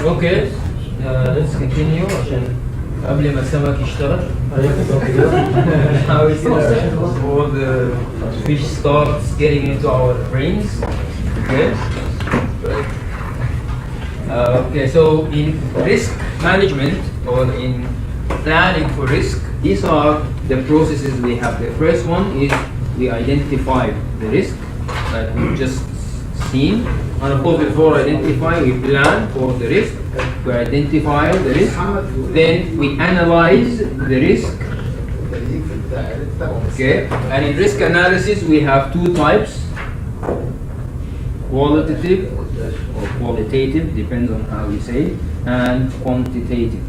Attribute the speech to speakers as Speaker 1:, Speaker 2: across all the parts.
Speaker 1: Okay, let's continue عشان قبل ما السمك يشتغل. How is it? Before the fish starts getting into our brains. Okay. Okay, so in risk management or in planning for risk, these are the processes we have. The first one is we identify the risk that we've just seen. And of course, before identify, we plan for the risk. We identify the risk. Then we analyze the risk. Okay. And in risk analysis, we have two types: qualitative or qualitative, depends on how you say it, and quantitative.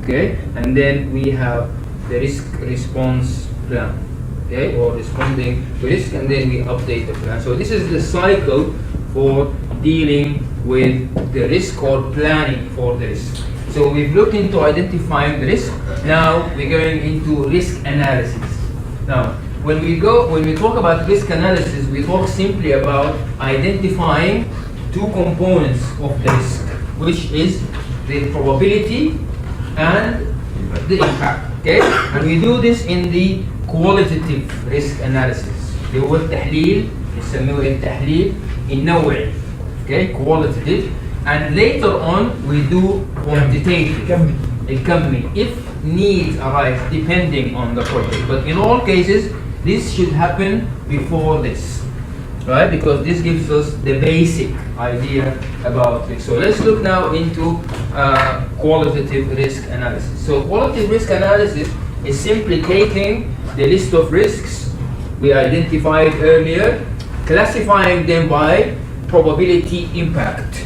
Speaker 1: Okay. And then we have the risk response plan. Okay, or responding to risk, and then we update the plan. So this is the cycle for dealing with the risk or planning for the risk. So we've looked into identifying the risk. Now we're going into risk analysis. Now, when we talk about risk analysis, we talk simply about identifying two components of the risk, which is the probability and the impact. Okay, and we do this in the qualitative risk analysis. اللي هو التحليل نسميه التحليل النوعي. Okay, qualitative, and later on we do quantitative الكمي if needs arise depending on the project. But in all cases, this should happen before this, right? Because this gives us the basic idea about it. So let's look now into qualitative risk analysis. So qualitative risk analysis is simply taking the list of risks we identified earlier, classifying them by probability impact,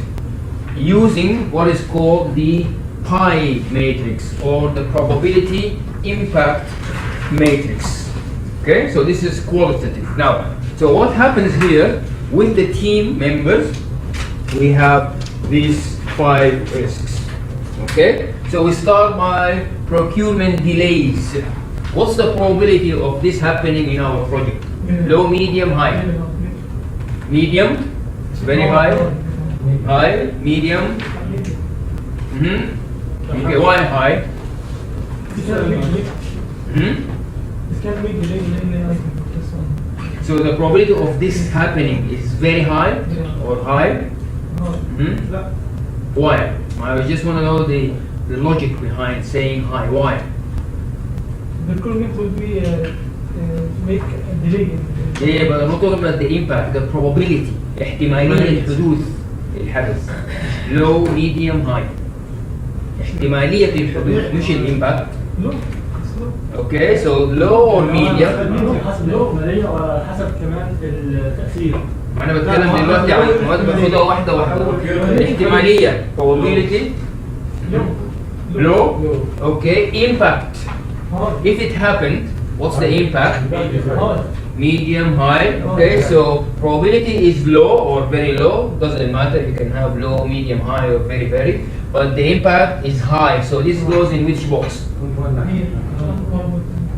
Speaker 1: using what is called the pie matrix or the probability impact matrix. Okay, so this is qualitative. Now, so what happens here with the team members, we have these 5 risks. Okay, so we start by procurement delays. What's the probability of this happening in our project? Low, medium, high? Medium, very high. High, medium. Okay, why high? So the probability of this happening is very high or high? Why? I just want to know the logic behind saying high. Why?
Speaker 2: The procurement will be make a delay.
Speaker 1: Yeah, but I'm not talking about the impact, the probability. احتمالية حدوث الحدث. Low, medium, high. احتمالية الحدوث مش الإمباكت.
Speaker 2: Low.
Speaker 1: Okay, so low or medium.
Speaker 3: low حسب كمان التأثير.
Speaker 1: أنا بتكلم دلوقتي عن مواد باخدها واحدة واحدة. احتمالية probability. Low. Okay, impact. If it happened, what's the impact? Medium, high. Okay, so probability is low or very low. Doesn't matter. You can have low, medium, high, or very, very. But the impact is high. So this goes in which box?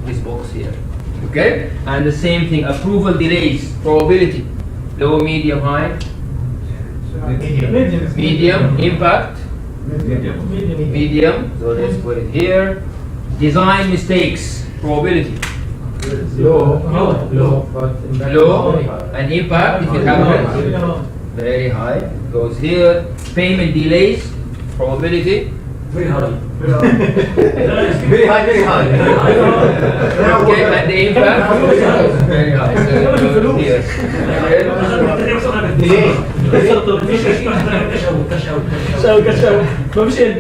Speaker 1: This box here. Okay, and the same thing. Approval delays. Probability. Low, medium, high. Medium. Impact. Medium. So let's put it here. Design mistakes. Probability.
Speaker 3: low.
Speaker 1: And impact if it happens. Very high. Goes here. Payment delays. Probability.
Speaker 3: Very high.
Speaker 4: Very high.
Speaker 1: Okay, and the impact. Very high. So it goes here.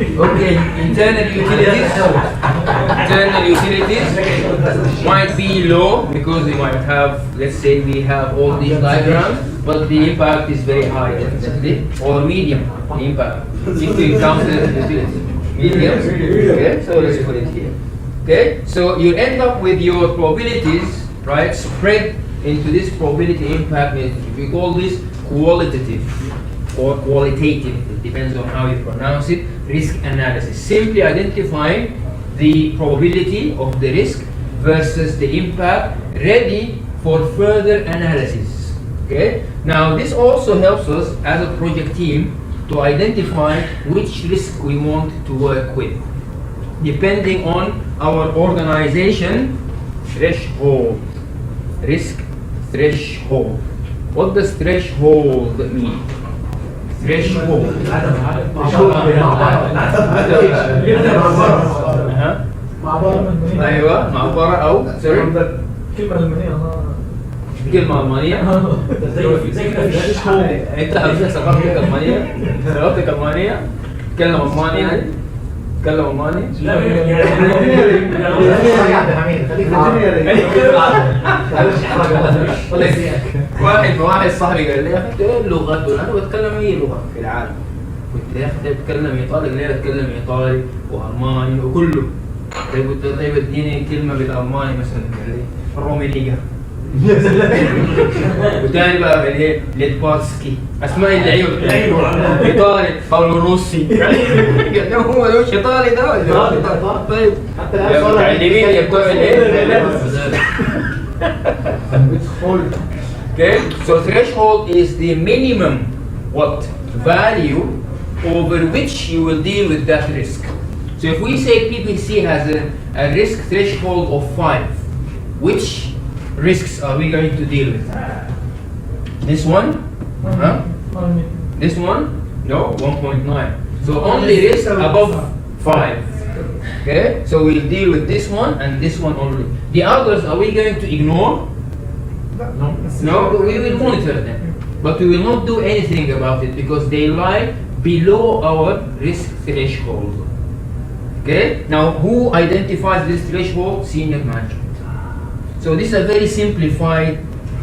Speaker 1: Okay, internal utilities might be low because we might have, let's say we have all these diagrams, but the impact is very high definitely, or medium impact. If we count the utilities, medium. Okay, so let's put it here. Okay, so you end up with your probabilities, right, spread into this probability impact matrix. We call this qualitative or qualitative, it depends on how you pronounce it, risk analysis. Simply identifying the probability of the risk versus the impact ready for further analysis. Okay. Now this also helps us as a project team to identify which risk we want to work with, depending on our organization threshold. Risk threshold. What does threshold mean? Threshold. ايوه معبرة او سوري
Speaker 2: كلمة ألمانية
Speaker 1: كلمة ألمانية.
Speaker 3: زي كده في الشغل.
Speaker 1: انت حبيت ثقافتك ألمانية؟ ثقافتك ألمانية؟ تتكلم ألماني يعني؟ تتكلم ألماني؟
Speaker 3: لا
Speaker 1: واحد صاحبي قال لي يا اخي ايه اللغات دول؟ انا بتكلم اي لغه في العالم. قلت يا اخي بتكلم ايطالي؟ ليه بتكلم ايطالي والماني وكله؟ قلت له طيب اديني كلمه بالالماني مثلا. قال لي الرومانيه. وتاني بقى قال لي ليتبارسكي. اسماء اللعيبه ايطالي او روسي. قال له هو مش ايطالي ده؟ طيب متعلمين يا بتوع الايه؟ Okay, so threshold is the minimum what value over which you will deal with that risk. So if we say PPC has a risk threshold of 5, which risks are we going to deal with? This one? Huh? This one? No, 1.9. So only risk above 5. Okay, so we'll deal with this one and this one only. The others, are we going to ignore? No, we will monitor them, but we will not do anything about it because they lie below our risk threshold. Okay, now who identifies this threshold? Senior management. So this is a very simplified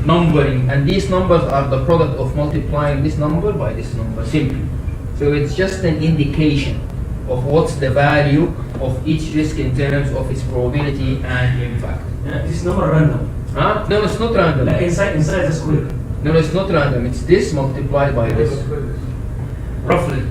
Speaker 1: numbering, and these numbers are the product of multiplying this number by this number, simply. So it's just an indication of what's the value of each risk in terms of its probability and impact.
Speaker 3: This number random.
Speaker 1: Huh? No, it's not random.
Speaker 3: لا inside the square.
Speaker 1: No, it's not random. It's this multiplied by this. Roughly.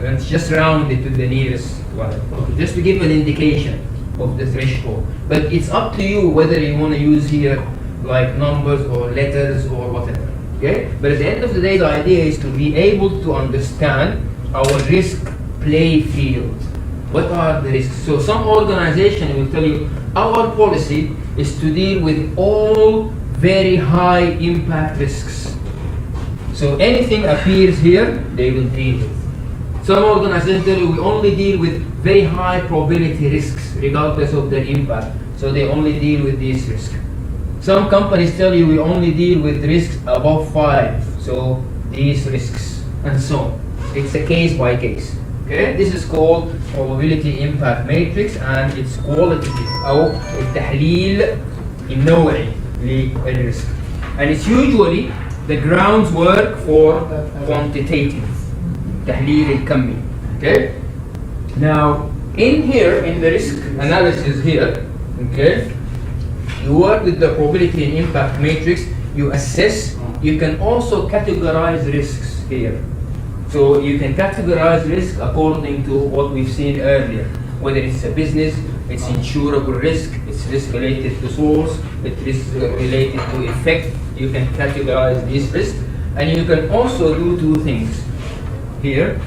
Speaker 1: And it's just rounded to the nearest one. Just to give an indication of the threshold. But it's up to you whether you want to use here like numbers or letters or whatever. Okay? But at the end of the day, the idea is to be able to understand our risk play field. What are the risks? So some organization will tell you our policy is to deal with all very high impact risks. So anything appears here, they will deal with. Some organizations tell you we only deal with very high probability risks regardless of their impact. So they only deal with these risks. Some companies tell you we only deal with risks above 5. So these risks and so on. It's a case by case. Okay, this is called probability impact matrix and it's qualitative أو التحليل النوعي للريسك. And it's usually the groundwork for quantitative تحليل الكمي. Okay. Now in here in the risk analysis here, okay, you work with the probability and impact matrix. You assess. You can also categorize risks here. So you can categorize risk according to what we've seen earlier, whether it's a business, it's insurable risk, it's risk related to source, it's risk related to effect. You can categorize these risks, and you can also do two things here.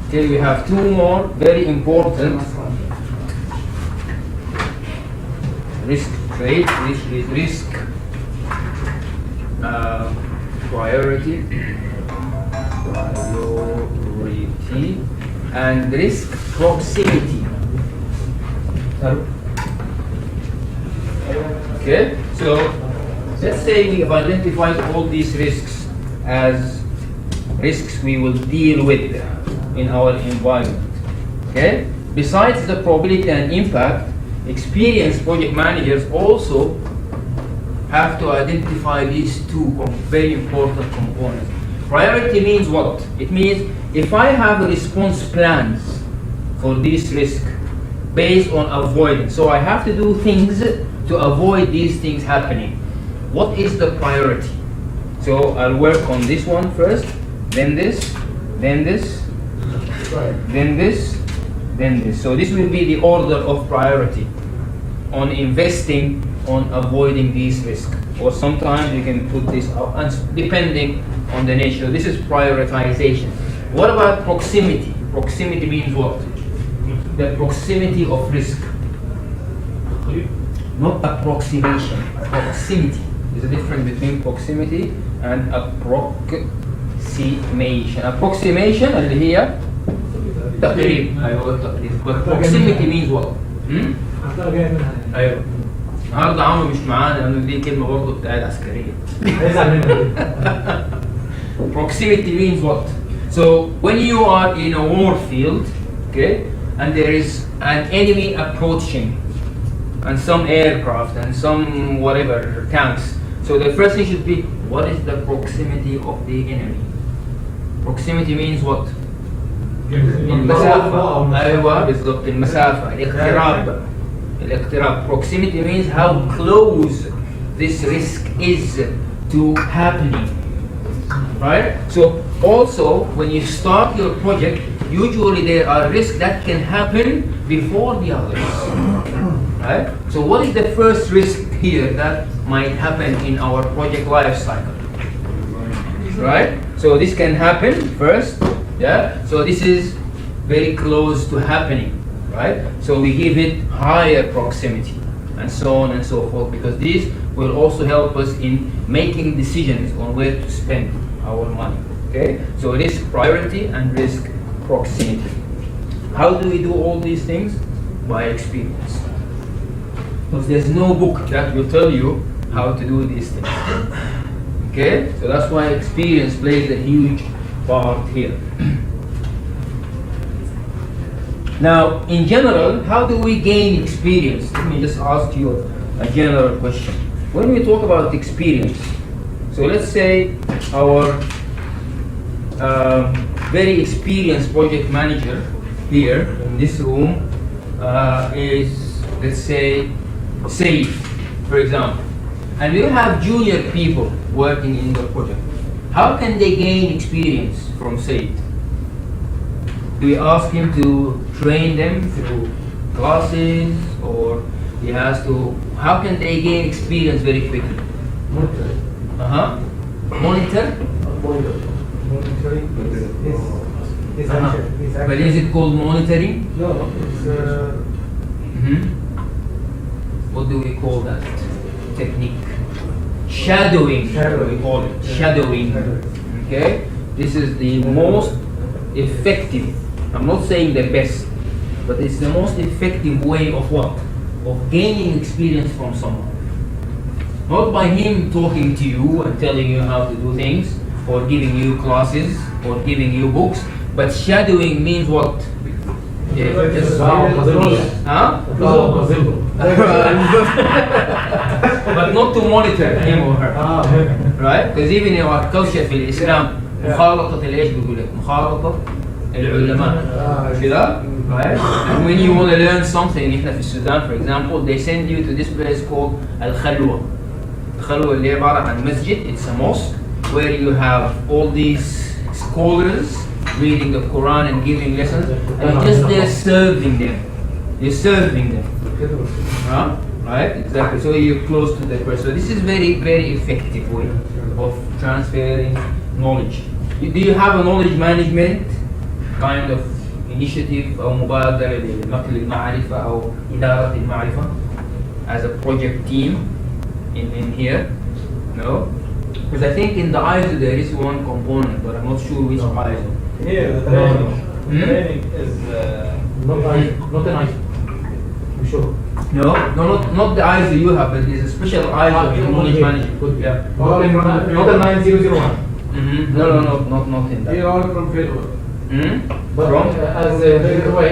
Speaker 1: Okay, we have two more very important risk traits, which is risk priority and risk proximity. Okay, so let's say we have identified all these risks as risks we will deal with in our environment. Okay, besides the probability and impact, experienced project managers also have to identify these two very important components. Priority means what? It means if I have response plans for this risk based on avoidance, so I have to do things to avoid these things happening. What is the priority? So I'll work on this one first, then this, then this, then this, then this. So this will be the order of priority. on investing on avoiding these risks. Or sometimes you can put this out, and depending on the nature. This is prioritization. What about proximity? Proximity means what? The proximity of risk. Not approximation, proximity. There's a difference between proximity and approximation. Approximation اللي هي تقريب. أيوة التقريب. But proximity means what? أيوة. النهارده عمرو مش معانا لأنه دي كلمة برضه بتاعت عسكرية. Proximity means what? So when you are in a war field, okay, and there is an enemy approaching, and some aircraft and some whatever tanks. So the first thing should be, what is the proximity of the enemy? Proximity means what? المسافة. أيوة بالضبط المسافة. الاقتراب. Proximity means how close this risk is to happening. Right? So also when you start your project, usually there are risks that can happen before the others. Right? So what is the first risk here that might happen in our project life cycle? Right? So this can happen first. Yeah? So this is very close to happening. Right? So we give it higher proximity and so on and so forth, because these will also help us in making decisions on where to spend our money. Okay? So risk priority and risk proximity. How do we do all these things? By experience. Because there's no book that will tell you how to do these things. Okay? So that's why experience plays a huge part here. Now, in general, how do we gain experience? Let me just ask you a general question. When we talk about experience, so let's say our very experienced project manager here in this room is, let's say, Saif, for example. And we have junior people working in the project. How can they gain experience from Saif? Do we ask him to train them through classes, or he has to, how can they gain experience very quickly?
Speaker 2: Monitor.
Speaker 1: Monitor?
Speaker 2: Monitoring is action.
Speaker 1: But is it called monitoring?
Speaker 2: No, it's
Speaker 1: What do we call that technique? Shadowing. We call it shadowing. Okay? This is the most effective, I'm not saying the best, but it's the most effective way of what? Of gaining experience from someone. Not by him talking to you and telling you how to do things, or giving you classes, or giving you books, but shadowing means what? But not to monitor him or her. Right? Because even in our culture في الإسلام مخالطة الإيش بيقول لك؟ مخالطة العلماء. كذا؟ Right? And when you want to learn something, إحنا في السودان for example, they send you to this place called الخلوة. الخلوة اللي عبارة عن مسجد, it's a mosque where you have all these scholars reading the Quran and giving lessons, and you're just there serving them. You're serving them. Huh? Right? Exactly. So you're close to the person. So this is very, very effective way of transferring knowledge. Do you have a knowledge management kind of initiative أو مبادرة لنقل المعرفة أو إدارة المعرفة as a project team in here? No? Because I think in the ISO there is one component, but I'm not sure which ISO.
Speaker 5: Here, the training is
Speaker 2: not an ISO. I'm sure.
Speaker 1: No, not the ISO you have, but there's a special ISO in knowledge management. Yeah.
Speaker 2: Not in 9001.
Speaker 1: No, not in that.
Speaker 5: They are from Fedor.
Speaker 2: But
Speaker 1: From?
Speaker 2: as a way,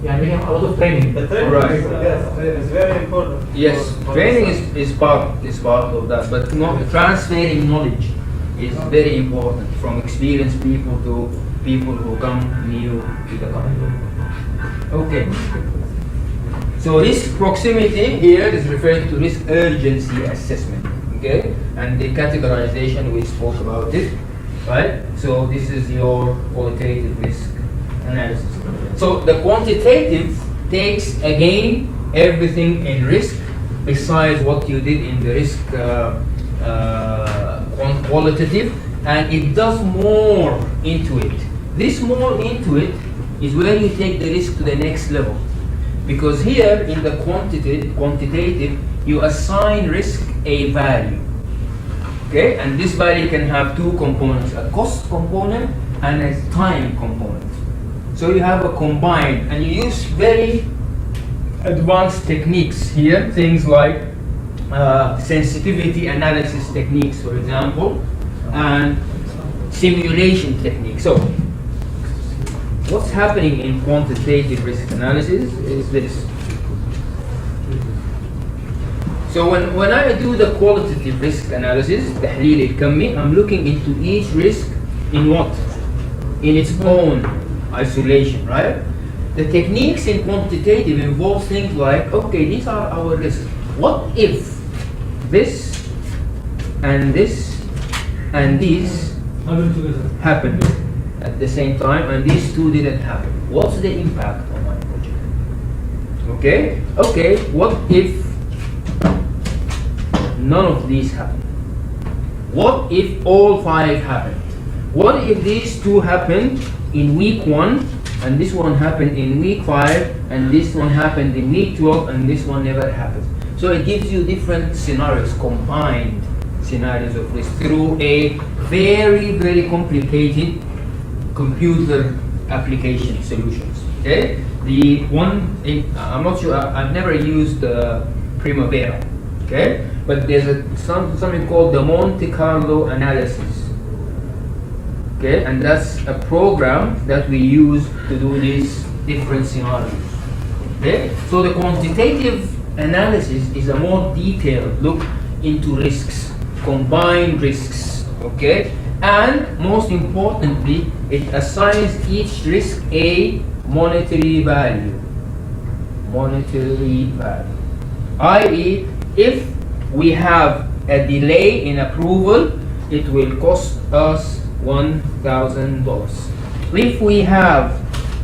Speaker 2: we are making a lot of training.
Speaker 5: The training
Speaker 1: Right.
Speaker 5: is very important.
Speaker 1: Yes, training is part of that, but not transferring knowledge is very important from experienced people to people who come new to the company. Okay. So risk proximity here is referring to risk urgency assessment. Okay, and the categorization we spoke about it, right? So this is your qualitative risk analysis. So the quantitative takes again everything in risk besides what you did in the risk qualitative, and it does more into it. This more into it is where you take the risk to the next level, because here in the quantitative you assign risk a value, okay, and this value can have two components, a cost component and a time component. So you have a combined, and you use very advanced techniques here, things like sensitivity analysis techniques, for example, and simulation techniques. So what's happening in quantitative risk analysis is this. So when I do the qualitative risk analysis, تحليل الكمي, I'm looking into each risk in what? In its own isolation, right? The techniques in quantitative involve things like, okay, these are our risks. What if this and this and these happened at the same time and these two didn't happen? What's the impact on my project? Okay? Okay, what if none of these happen? What if all five happened? What if these two happened in week 1 and this one happened in week 5 and this one happened in week 12 and this one never happened? So it gives you different scenarios, combined scenarios of risk through a very, very complicated computer application solutions. Okay? The one, I'm not sure, I've never used Primavera. Okay? But there's something called the Monte Carlo analysis. Okay? And that's a program that we use to do these different scenarios. Okay? So the quantitative analysis is a more detailed look into risks, combined risks. Okay? And most importantly, it assigns each risk a monetary value. Monetary value. i.e., if we have a delay in approval, it will cost us $1,000. If we have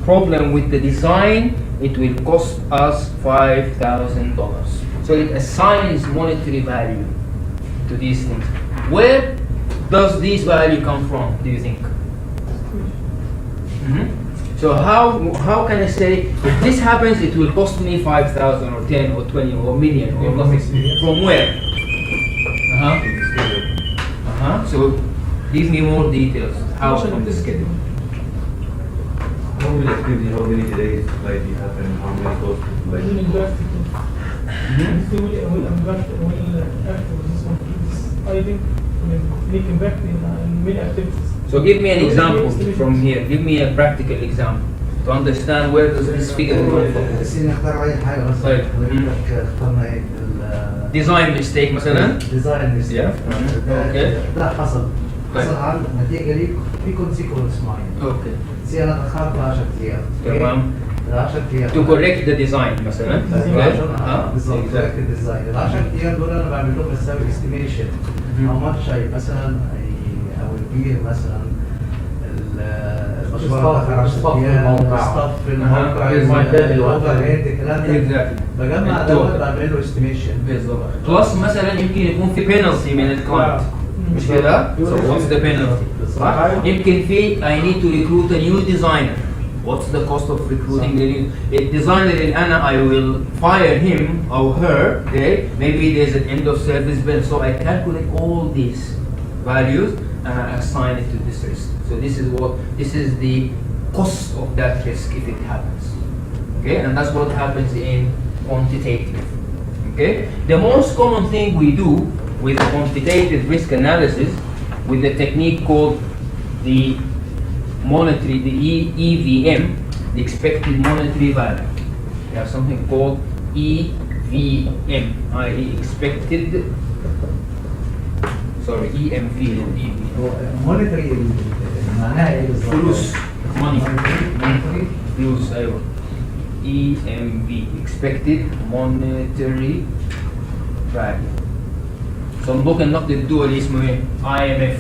Speaker 1: problem with the design, it will cost us $5,000. So it assigns monetary value to these things. Where does this value come from, do you think? So how can I say, if this happens, it will cost me 5,000 or 10 or 20 or a million or nothing? From where? So give me more details. How from the schedule?
Speaker 4: How many activity, how many days like you have and how many costs like
Speaker 2: I think make impact in many activities.
Speaker 1: So give me an example from here. Give me a practical example to understand where does this figure come from.
Speaker 6: سين نختار أي حاجة مثلا
Speaker 1: طيب.
Speaker 6: اخترنا إيه
Speaker 1: Design mistake مثلا.
Speaker 6: ديزاين ميستيك
Speaker 1: اوكي.
Speaker 6: لا حصل
Speaker 1: طيب.
Speaker 6: عن نتيجة ليك في كونسيكونس معين.
Speaker 1: اوكي.
Speaker 6: سي أنا أخرت 10 أيام.
Speaker 1: تمام.
Speaker 6: 10 أيام.
Speaker 1: To correct the design مثلا.
Speaker 6: بالضبط correct الديزاين. 10 أيام دول أنا بعمل لهم بسوي estimation. how much I مثلا I will be مثلا المشروع في الموقع بجمع دوت بعمل له استيميشن
Speaker 1: بالظبط. بلس مثلا يمكن يكون في penalty من الكلاينت مش كده؟ So what's the penalty؟ صح؟ يمكن في I need to recruit a new designer. What's the cost of recruiting the new designer اللي أنا I will fire him or her, okay? Maybe there's an end of service bill, so I calculate all these values and I assign it to this risk. So this is the cost of that risk if it happens. Okay, and that's what happens in quantitative. Okay, the most common thing we do with quantitative risk analysis with the technique called the monetary, the EVM, the expected monetary value. We have something called EVM, i.e. expected. Sorry, EMV.
Speaker 6: مونيتري معناها ايه بالظبط؟
Speaker 1: فلوس money فلوس ايوه EMV expected monetary value. صندوق النقد الدولي اسمه ايه؟ IMF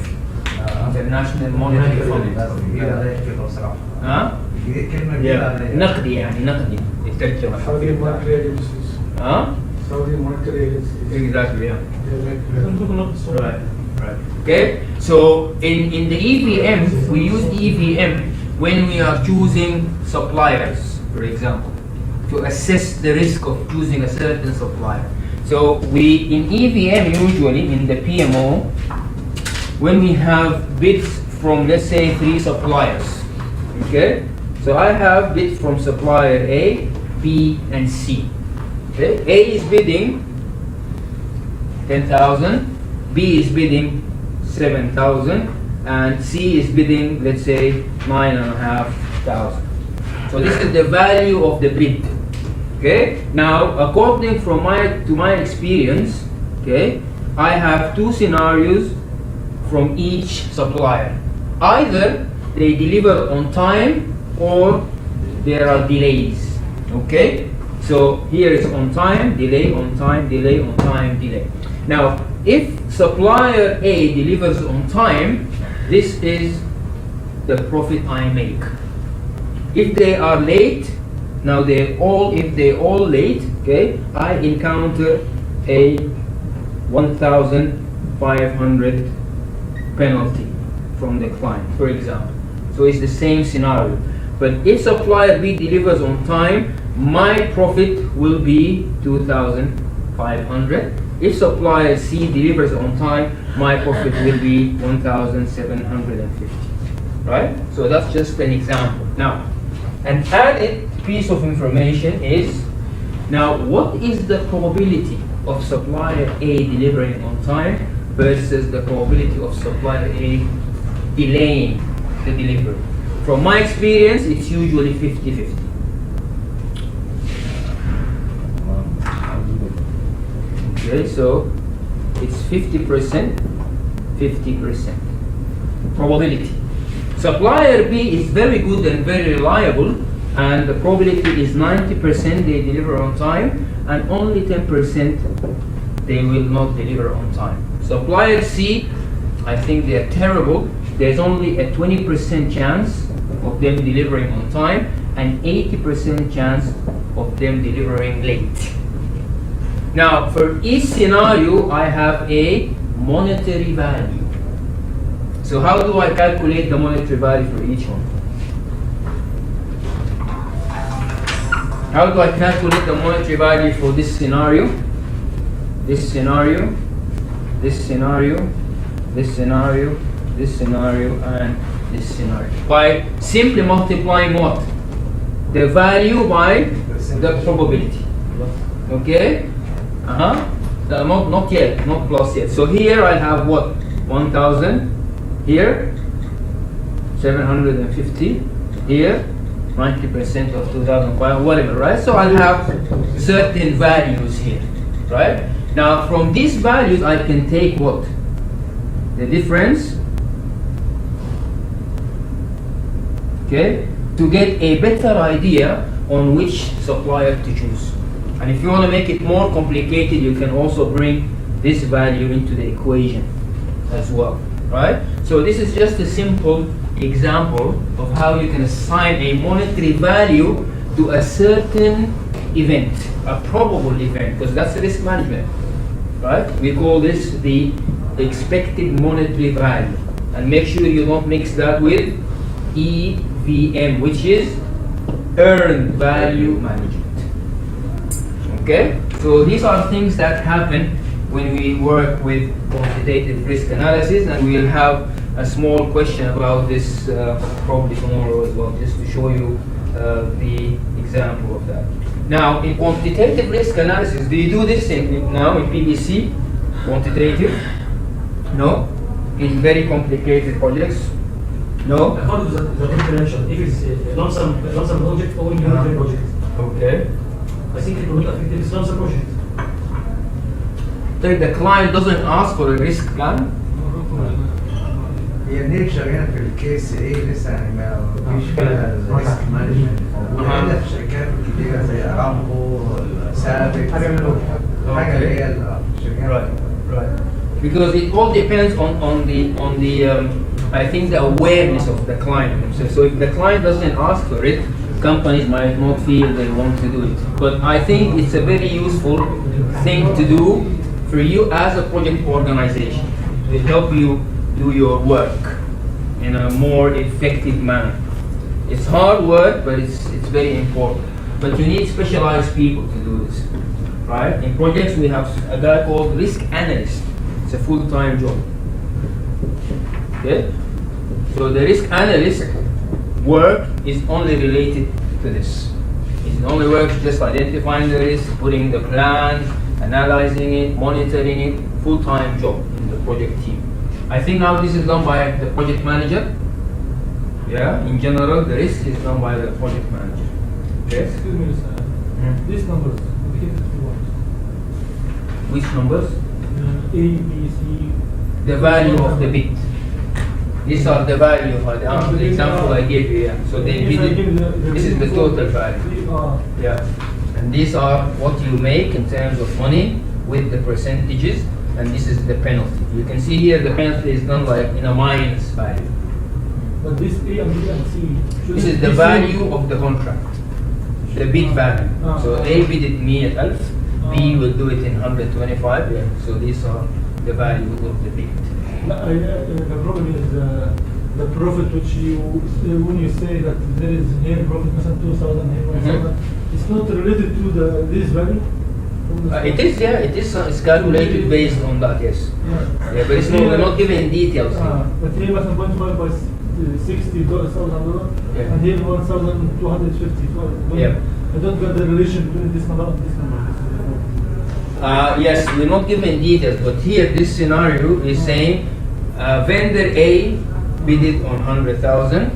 Speaker 1: International Monetary Fund. ها؟
Speaker 6: كلمة
Speaker 1: نقدي يعني نقدي الترجمة. Huh?
Speaker 2: Saudi monetary agency.
Speaker 1: Exactly, yeah.
Speaker 2: Right.
Speaker 1: Right. Okay, so in the EVM, we use EVM when we are choosing suppliers, for example, to assess the risk of choosing a certain supplier. So we, in EVM usually, in the PMO, when we have bids from, let's say, 3 suppliers, okay? So I have bids from supplier A, B, and C. Okay? A is bidding 10,000, B is bidding 7,000, and C is bidding, let's say, 9,500. So this is the value of the bid. Okay. Now, according to my experience, okay, I have 2 scenarios from each supplier. Either they deliver on time or there are delays. Okay. So here is on time, delay, on time, delay, on time, delay. Now, if supplier A delivers on time, this is the profit I make. If they are late, now if they're all late, okay, I encounter a 1,500 penalty from the client, for example. So it's the same scenario. But if supplier B delivers on time, my profit will be 2,500. If supplier C delivers on time, my profit will be 1,750. Right? So that's just an example. Now, an added piece of information is, now what is the probability of supplier A delivering on time versus the probability of supplier A delaying the delivery? From my experience, it's usually 50-50. Okay, so it's 50%, 50% probability. Supplier B is very good and very reliable, and the probability is 90% they deliver on time, and only 10% they will not deliver on time. Supplier C, I think they are terrible. There's only a 20% chance of them delivering on time, and 80% chance of them delivering late. Now, for each scenario, I have a monetary value. So how do I calculate the monetary value for each one? How do I calculate the monetary value for this scenario, this scenario, this scenario, this scenario, this scenario, and this scenario? By simply multiplying what? The value by the probability. Okay? Not yet, not plus yet. So here I have what? 1,000. Here, 750. Here, 90% of 2,500, whatever, right? So I'll have certain values here, right? Now, from these values, I can take what? The difference, okay, to get a better idea on which supplier to choose. And if you want to make it more complicated, you can also bring this value into the equation as well, right? So this is just a simple example of how you can assign a monetary value to a certain event, a probable event, because that's risk management, right? We call this the expected monetary value. And make sure you don't mix that with EVM, which is earned value management. Okay, so these are things that happen when we work with quantitative risk analysis, and we'll have a small question about this probably tomorrow as well, just to show you the example of that. Now, in quantitative risk analysis, do you do this now in PBC? Quantitative? No? In very complicated projects? No?
Speaker 3: According to the differential, if it's a lump sum project or unitary project.
Speaker 1: Okay.
Speaker 3: I think it will not affect this lump sum project.
Speaker 1: So the client doesn't ask for a risk plan?
Speaker 6: هي النيتشر هنا في الكيس ايه لسه يعني ما فيش فيها ريسك مانجمنت الا في شركات كتيره زي ارامكو سابق حاجه اللي هي الشركات.
Speaker 1: Right. Because it all depends on the I think the awareness of the client. So if the client doesn't ask for it, companies might not feel they want to do it. But I think it's a very useful thing to do for you as a project organization. It will help you do your work in a more effective manner. It's hard work, but it's very important. But you need specialized people to do this, right? In projects, we have a guy called risk analyst. It's a full-time job. Okay? So the risk analyst work is only related to this. It only works just identifying the risk, putting the plan, analyzing it, monitoring it, full-time job in the project team. I think now this is done by the project manager. Yeah, in general, the risk is done by the project manager. Okay?
Speaker 2: Excuse me, sir. These numbers, indicated to what?
Speaker 1: Which numbers?
Speaker 2: A, B, C.
Speaker 1: The value of the bit. These are the value of the example I gave you. Yeah. So they this is the total value. Yeah. And these are what you make in terms of money with the percentages, and this is the penalty. You can see here the penalty is done like in a minus value.
Speaker 2: But this A and B and C.
Speaker 1: This is the value of the contract, the bid value. So A bidded me at 1000, B will do it in 125. Yeah. So these are the value of the bid.
Speaker 2: The problem is the profit which you, when you say that there is here profit, 2,000, here 1,000, it's not related to this value?
Speaker 1: It is, yeah, it is. It's calculated based on that, yes. Yeah, but it's not, we're not given details.
Speaker 2: But here 1.5 by $60,000,
Speaker 1: Yeah.
Speaker 2: and here 1,250.
Speaker 1: Yeah.
Speaker 2: I don't get the relation between this number and this number.
Speaker 1: Yes, we're not given details, but here this scenario is saying vendor A bid it on 100,000.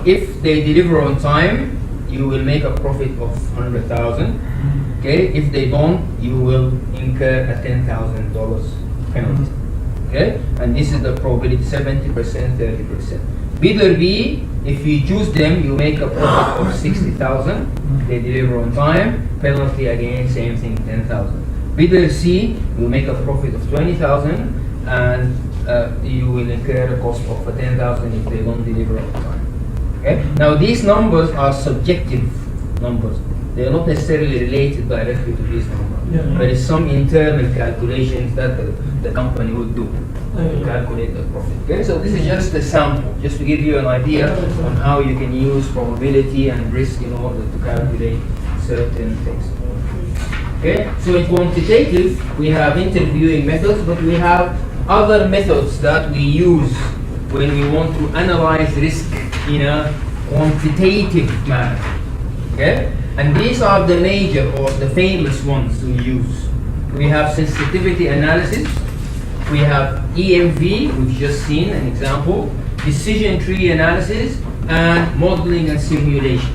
Speaker 1: If they deliver on time, you will make a profit of 100,000. Okay, if they don't, you will incur a $10,000 penalty. Okay, and this is the probability: 70%, 30%. Bidder B, if you choose them, you make a profit of 60,000. They deliver on time, penalty again, same thing, 10,000. Bidder C, you make a profit of 20,000, and you will incur a cost of 10,000 if they don't deliver on time. Okay. Now these numbers are subjective numbers. They are not necessarily related directly to this number. But it's some internal calculations that the company would do to calculate the profit. Okay, so this is just a sample, just to give you an idea on how you can use probability and risk in order to calculate certain things. Okay, so in quantitative, we have interviewing methods, but we have other methods that we use when we want to analyze risk in a quantitative manner. Okay, and these are the major or the famous ones we use. We have sensitivity analysis, we have EMV, we've just seen an example, decision tree analysis, and modeling and simulation.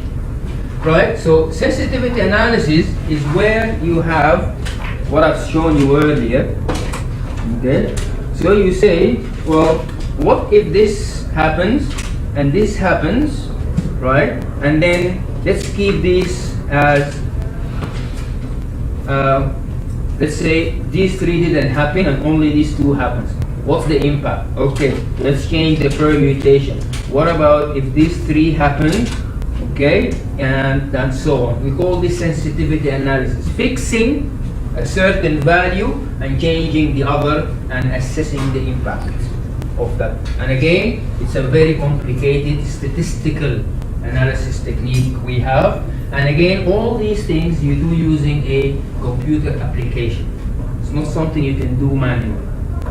Speaker 1: Right? So sensitivity analysis is where you have what I've shown you earlier. Okay? So you say, well, what if this happens and this happens, right? And then let's keep this as let's say these three didn't happen and only these two happens. What's the impact? Okay, let's change the permutation. What about if these three happen? Okay, and so on. We call this sensitivity analysis. Fixing a certain value and changing the other and assessing the impact of that. And again, it's a very complicated statistical analysis technique we have. And again, all these things you do using a computer application. It's not something you can do manually.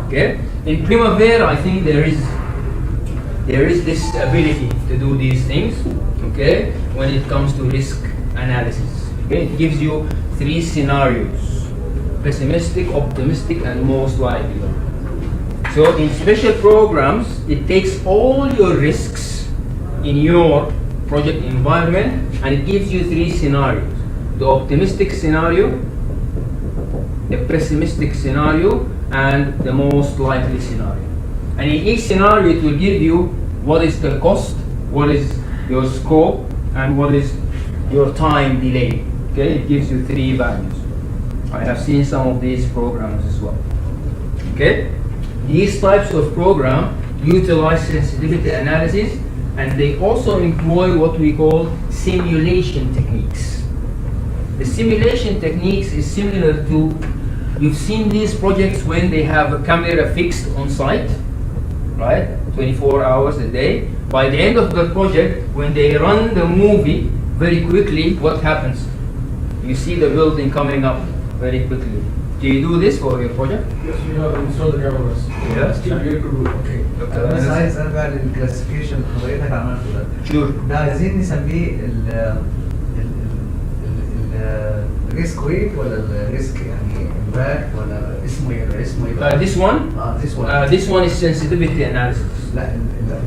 Speaker 1: Okay? In Primavera, I think there is this ability to do these things. Okay? When it comes to risk analysis. Okay? It gives you 3 scenarios: pessimistic, optimistic, and most likely. So in special programs, it takes all your risks in your project environment and it gives you 3 scenarios: the optimistic scenario, the pessimistic scenario, and the most likely scenario. And in each scenario it will give you what is the cost, what is your scope, and what is your time delay. Okay, it gives you 3 values. I have seen some of these programs as well. Okay, these types of program utilize sensitivity analysis and they also employ what we call simulation techniques. The simulation techniques is similar to, you've seen these projects when they have a camera fixed on site, right? 24 hours a day. By the end of the project, when they run the movie very quickly, what happens? You see the building coming up very quickly. Do you do this for your project?
Speaker 2: Yes, we have installed the cameras.
Speaker 1: Yes.
Speaker 6: اوكي بس عايز ارجع للكلاسيفيكيشن اللي حضرتك عملته ده.
Speaker 1: Sure.
Speaker 6: ده عايزين نسميه الريسك ويت ولا الريسك يعني امباكت ولا اسمه ايه؟ اسمه ايه بقى؟
Speaker 1: This one?
Speaker 6: this one.
Speaker 1: This one is sensitivity analysis.
Speaker 6: لا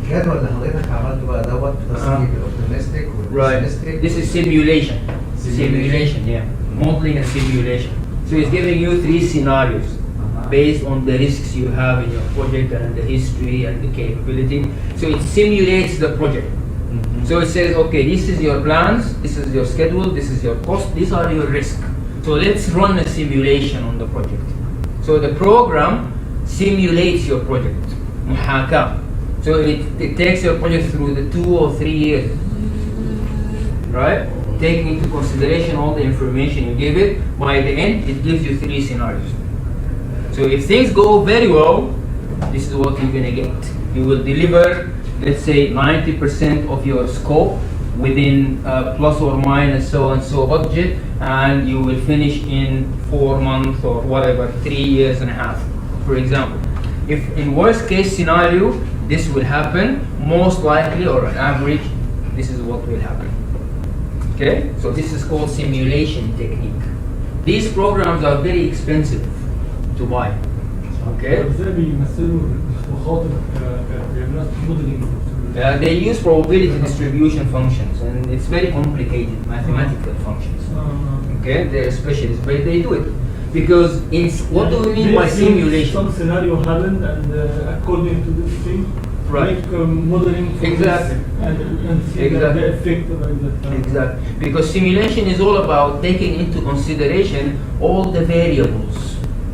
Speaker 6: الجدول اللي حضرتك عملته بقى دوت تصنيف الاوبتيمستيك والبيسيمستيك.
Speaker 1: This is simulation. Simulation, yeah. Modeling and simulation. So it's giving you 3 scenarios based on the risks you have in your project and the history and the capability. So it simulates the project. So it says, okay, this is your plans, this is your schedule, this is your cost, these are your risks. So let's run a simulation on the project. So the program simulates your project. محاكاة. So it takes your project through the 2 or 3 years. Right? Taking into consideration all the information you give it, by the end it gives you 3 scenarios. So if things go very well, this is what you're going to get. You will deliver, let's say, 90% of your scope within plus or minus so and so budget, and you will finish in 4 months or whatever, 3 years and a half, for example. If in worst case scenario, this will happen, most likely or on average, this is what will happen. Okay, so this is called simulation technique. These programs are very expensive to buy. Okay,
Speaker 2: ازاي بيمثلوا مخاطر كبيعملوا موديلنج؟
Speaker 1: they use probability distribution functions, and it's very complicated mathematical functions. Okay, they're specialists, but they do it because in what do we mean by simulation?
Speaker 2: Some scenario happened, and according to this thing,
Speaker 1: Right.
Speaker 2: make modeling for
Speaker 1: Exactly.
Speaker 2: this and see
Speaker 1: Exactly.
Speaker 2: the effect like that.
Speaker 1: Exactly, because simulation is all about taking into consideration all the variables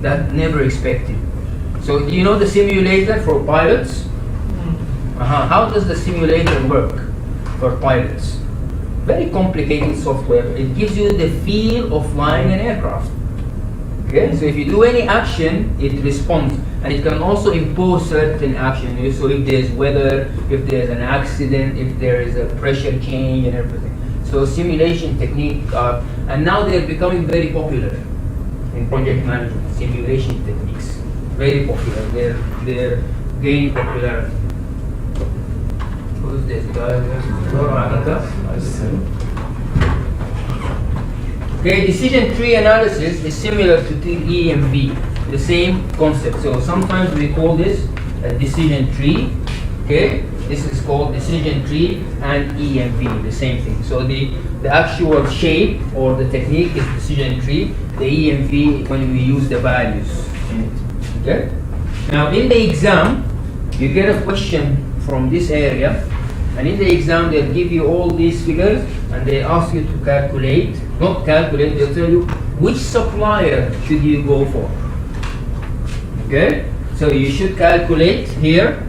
Speaker 1: that never expected. So you know the simulator for pilots? How does the simulator work for pilots? Very complicated software. It gives you the feel of flying an aircraft. Okay, so if you do any action, it responds, and it can also impose certain action. So if there's weather, if there's an accident, if there is a pressure change and everything. So simulation technique and now they're becoming very popular in project management. Simulation techniques, very popular. They're gaining popularity. Who's this guy? Okay, decision tree analysis is similar to EMV, the same concept. So sometimes we call this a decision tree. Okay, this is called decision tree and EMV, the same thing. So the actual shape or the technique is decision tree. The EMV when we use the values in it. Okay. Now in the exam, you get a question from this area, and in the exam they'll give you all these figures, and they ask you to calculate. Not calculate, they'll tell you which supplier should you go for. Okay? So you should calculate here,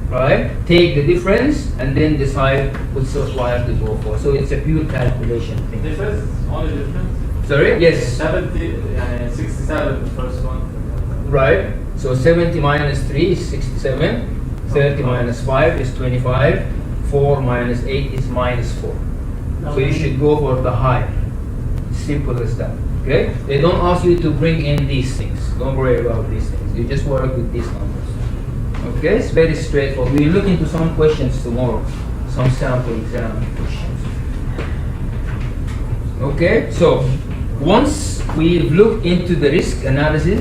Speaker 1: right? Take the difference and then decide which supplier to go for. So it's a pure calculation thing.
Speaker 5: Difference? Only difference?
Speaker 1: Sorry? Yes.
Speaker 5: 70 and 67 the first one.
Speaker 1: Right. So 70 minus 3 is 67. 30 minus 5 is 25. 4 minus 8 is minus 4. So you should go for the higher. Simple as that. Okay? They don't ask you to bring in these things. Don't worry about these things. You just work with these numbers. Okay? It's very straightforward. We'll look into some questions tomorrow. Some sample exam questions. Okay? So, once we've looked into the risk analysis,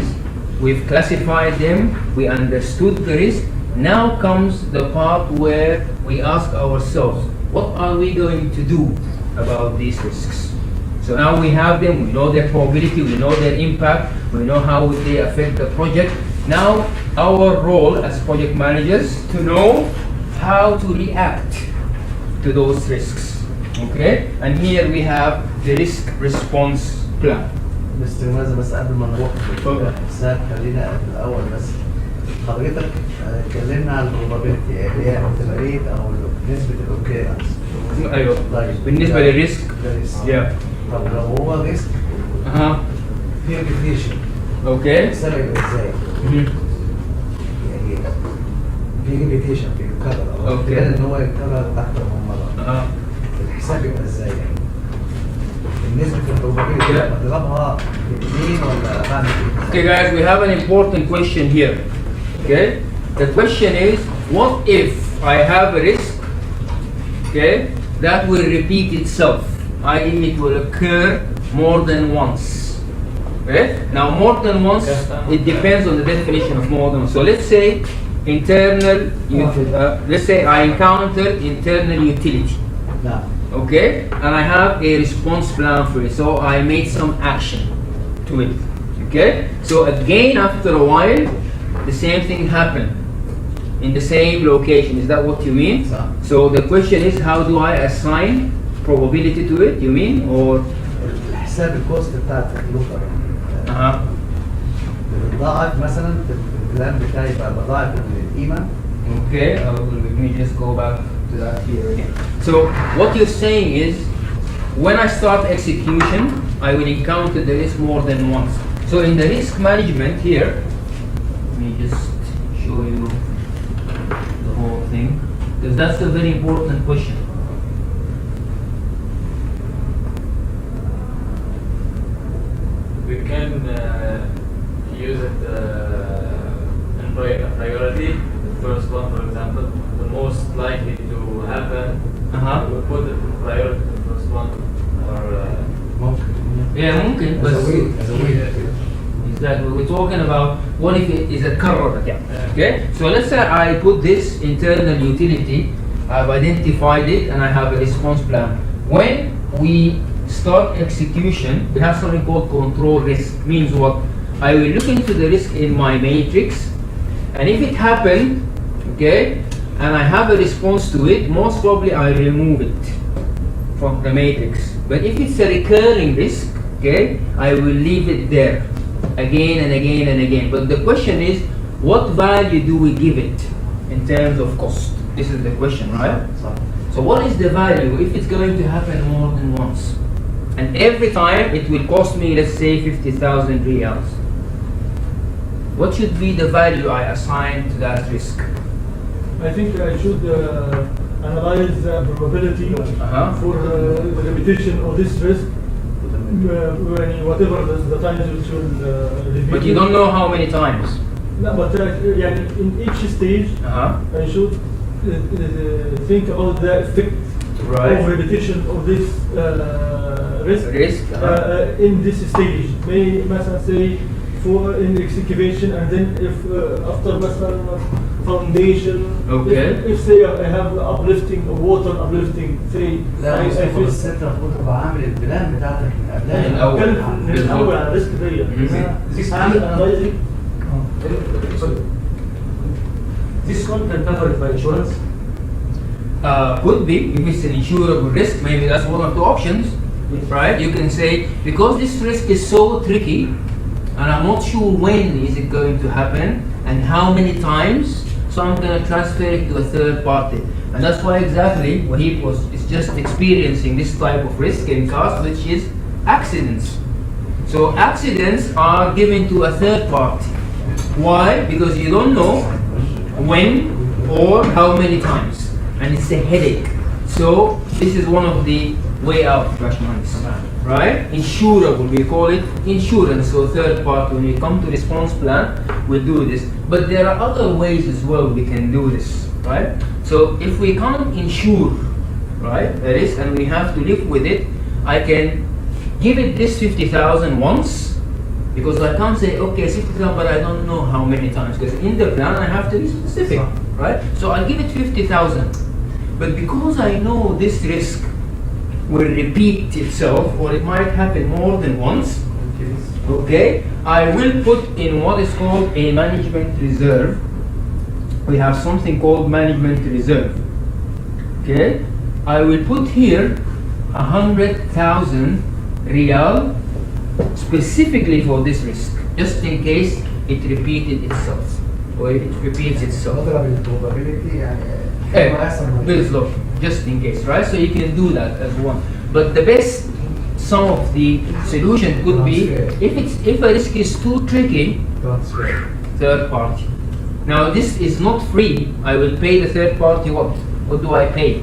Speaker 1: we've classified them, we understood the risk, now comes the part where we ask ourselves, what are we going to do about these risks? So now we have them, we know their probability, we know their impact, we know how would they affect the project. Now our role as project managers to know how to react to those risks. Okay? And here we have the risk response plan.
Speaker 6: مستر مازن بس قبل ما نروح
Speaker 1: اتفضل.
Speaker 6: الحساب خلينا في الاول بس حضرتك اتكلمنا عن البروبابيلتي اللي هي احتماليه او نسبه الاوكيرنس.
Speaker 1: ايوه.
Speaker 6: طيب
Speaker 1: بالنسبه للريسك.
Speaker 6: يا طب لو هو ريسك
Speaker 1: اها.
Speaker 6: في ريبيتيشن
Speaker 1: اوكي.
Speaker 6: السبب ازاي؟ يعني في ريبيتيشن بيتكرر او
Speaker 1: أوكي.
Speaker 6: احتمال ان هو يتكرر اكتر من مره.
Speaker 1: اها.
Speaker 6: الحساب يبقى ازاي يعني؟ النسبه البروبابيلتي بضربها باثنين ولا بعمل ايه؟
Speaker 1: Okay, guys, we have an important question here. Okay, the question is, what if I have a risk, okay, that will repeat itself, i.e., it will occur more than once. Okay, now more than once, it depends on the definition of more than once. So let's say internal, let's say I encounter internal utility.
Speaker 6: نعم.
Speaker 1: Okay, and I have a response plan for it, so I made some action to it. Okay, so again after a while the same thing happened in the same location. Is that what you mean? So the question is, how do I assign probability to it, you mean, or
Speaker 6: حساب الكوست بتاع التكلفه
Speaker 1: uh-huh.
Speaker 6: بضاعف مثلا في البلان بتاعي بقى بضاعف القيمه.
Speaker 1: Okay, let me just go back to that here again. So what you're saying is, when I start execution, I will encounter the risk more than once. So in the risk management here, let me just show you the whole thing, because that's a very important question.
Speaker 5: We can use it in priority. The first one, for example, the most likely to happen.
Speaker 1: Uh-huh.
Speaker 5: We put it in priority, the first one, or
Speaker 6: ممكن.
Speaker 1: Yeah, ممكن
Speaker 6: As
Speaker 1: بس
Speaker 6: a weight, as a weight.
Speaker 1: is that we're talking about what if it is a carrot account. Okay, so let's say I put this internal utility, I've identified it, and I have a response plan. When we start execution, we have something called control risk. Means what? I will look into the risk in my matrix, and if it happened, okay, and I have a response to it, most probably I remove it from the matrix. But if it's a recurring risk, okay, I will leave it there again and again and again. But the question is, what value do we give it in terms of cost? This is the question, right? So what is the value if it's going to happen more than once? And every time it will cost me, let's say, 50,000 riyals. What should be the value I assign to that risk?
Speaker 2: I think I should analyze the probability
Speaker 1: Uh-huh.
Speaker 2: for the repetition of this risk, whatever the times which will repeat.
Speaker 1: But you don't know how many times.
Speaker 2: No, but يعني in each stage
Speaker 1: Uh-huh.
Speaker 2: I should think about the effect
Speaker 1: Right.
Speaker 2: of repetition of this risk, in this stage. May مثلا say for in excavation, and then if after مثلا foundation.
Speaker 1: Okay.
Speaker 2: If say I have uplifting water uplifting, say
Speaker 6: لا
Speaker 2: I
Speaker 6: بس
Speaker 2: feel
Speaker 6: انت المفروض تبقى عامل البلان بتاعتك من قبلها.
Speaker 1: من الأول.
Speaker 2: من الأول على الريسك دي. هعمل analyzing.
Speaker 3: This one can cover it by insurance.
Speaker 1: Could be, if it's an insurable risk, maybe that's one of the options, right? You can say, because this risk is so tricky, and I'm not sure when is it going to happen, and how many times, so I'm going to transfer it to a third party. And that's why exactly Wahib is just experiencing this type of risk in cars, which is accidents. So accidents are given to a third party. Why? Because you don't know when or how many times, and it's a headache. So this is one of the way out, right? Insurable, we call it insurance. So third party, when you come to response plan, we do this. But there are other ways as well we can do this, right? So if we can't insure, right, a risk, and we have to live with it, I can give it this 50,000 once, because I can't say, okay, 50,000, but I don't know how many times, because in the plan I have to be specific, right? So I'll give it 50,000. But because I know this risk will repeat itself, or it might happen more than once, okay, I will put in what is called a management reserve. We have something called management reserve, okay? I will put here 100,000 riyal specifically for this risk, just in case it repeated itself. or it repeats itself.
Speaker 6: اضرب البروبابيلتي يعني
Speaker 1: Hey,
Speaker 6: ما يحصل مشكلة.
Speaker 1: بالضبط, just in case, right? So you can do that as one. But the best, some of the solution could be if a risk is too tricky,
Speaker 6: Transfer.
Speaker 1: third party. Now this is not free. I will pay the third party what? What do I pay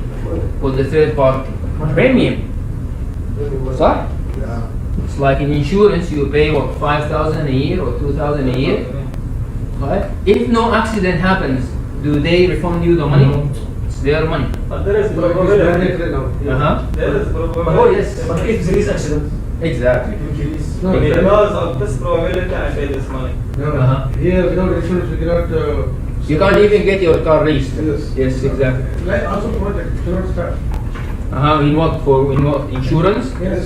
Speaker 1: for the third party? Premium. صح?
Speaker 6: Yeah.
Speaker 1: It's like in insurance, you pay what, 5,000 a year or 2,000 a year, right? If no accident happens, do they refund you the money? It's their money.
Speaker 5: But there is probability.
Speaker 1: Uh-huh.
Speaker 5: There is probability.
Speaker 1: Oh yes,
Speaker 3: But if there is accident,
Speaker 1: exactly.
Speaker 2: No,
Speaker 5: Because of this probability, I pay this money.
Speaker 2: No,
Speaker 1: Uh-huh.
Speaker 2: here without insurance we cannot.
Speaker 1: You can't even get your car registered.
Speaker 2: Yes.
Speaker 1: Yes, exactly.
Speaker 2: Like also project, cannot start.
Speaker 1: In what insurance?
Speaker 2: Yes.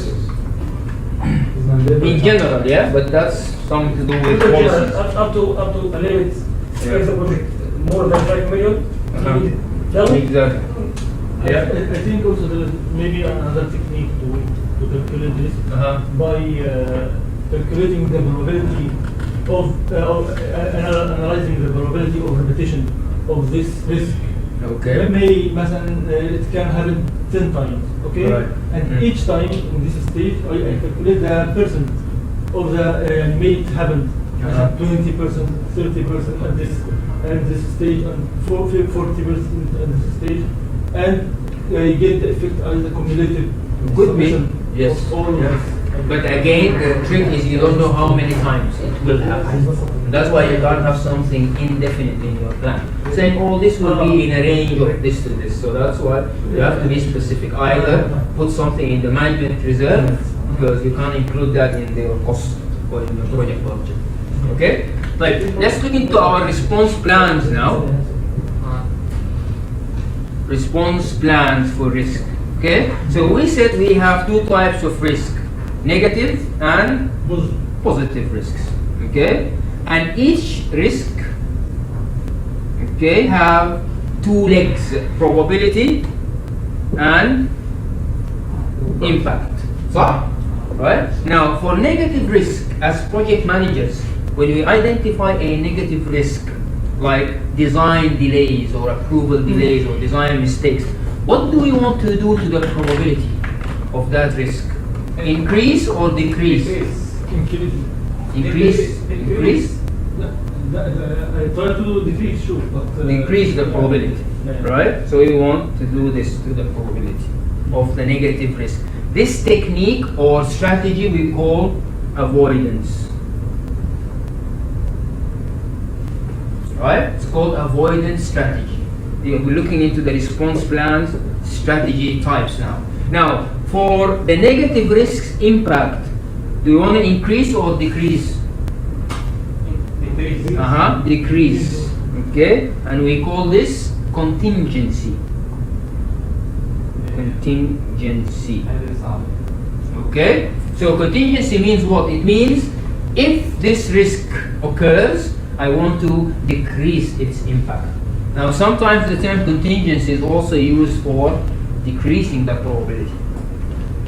Speaker 1: In general, yeah, but that's something to do with policies.
Speaker 3: up to a limit,
Speaker 1: Yeah.
Speaker 3: if the project more than 5 million,
Speaker 1: Uh-huh.
Speaker 3: you need tell me.
Speaker 1: Exactly. Yeah.
Speaker 2: I think also there is maybe another technique to calculate this
Speaker 1: Uh-huh.
Speaker 2: by calculating the probability of analyzing the probability of repetition of this risk.
Speaker 1: Okay.
Speaker 2: مثلا it can happen 10 times, okay?
Speaker 1: Right.
Speaker 2: And
Speaker 1: Mm.
Speaker 2: each time in this stage I calculate the percent of the may it happen.
Speaker 1: Uh-huh.
Speaker 2: 20%, 30% at this stage, and 40% at this stage, and get the effect as a cumulative
Speaker 1: Could be,
Speaker 2: summation
Speaker 1: yes.
Speaker 2: of all of this.
Speaker 1: But again, the trick is you don't know how many times it will happen. That's why you can't have something indefinite in your plan. Saying all this will be in a range of this to this. So that's why you have to be specific. Either put something in the management reserve, because you can't include that in your cost or in your project budget. Okay? Like, let's look into our response plans now. Response plans for risk. Okay? So we said we have two types of risk. Negative and positive risks. Okay? And each risk, okay, have two legs, probability and impact. So, right? Now, for negative risk, as project managers, when we identify a negative risk, like design delays or approval delays or design mistakes, what do we want to do to the probability of that risk? Increase or decrease? Increase. Increase?
Speaker 2: I try to decrease, sure, but
Speaker 1: Increase the probability,
Speaker 2: Yeah.
Speaker 1: right? So we want to do this to the probability of the negative risk. This technique or strategy we call avoidance. Right? It's called avoidance strategy. We're looking into the response plans strategy types now. Now, for the negative risks impact, do you want to increase or decrease? Decrease. Okay, and we call this contingency. Contingency. Okay, so contingency means what? It means if this risk occurs, I want to decrease its impact. Now, sometimes the term contingency is also used for decreasing the probability.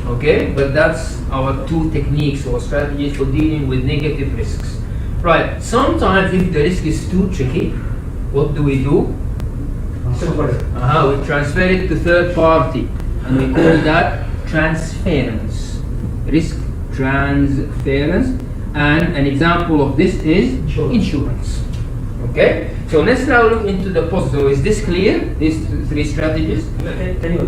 Speaker 1: Okay, but that's our two techniques or strategies for dealing with negative risks. Right, sometimes if the risk is too tricky, what do? We transfer it to third party, and we call that transference. Risk transference, and an example of this is insurance. Okay, so let's now look into the positive. Is this clear? These three strategies?
Speaker 3: Can you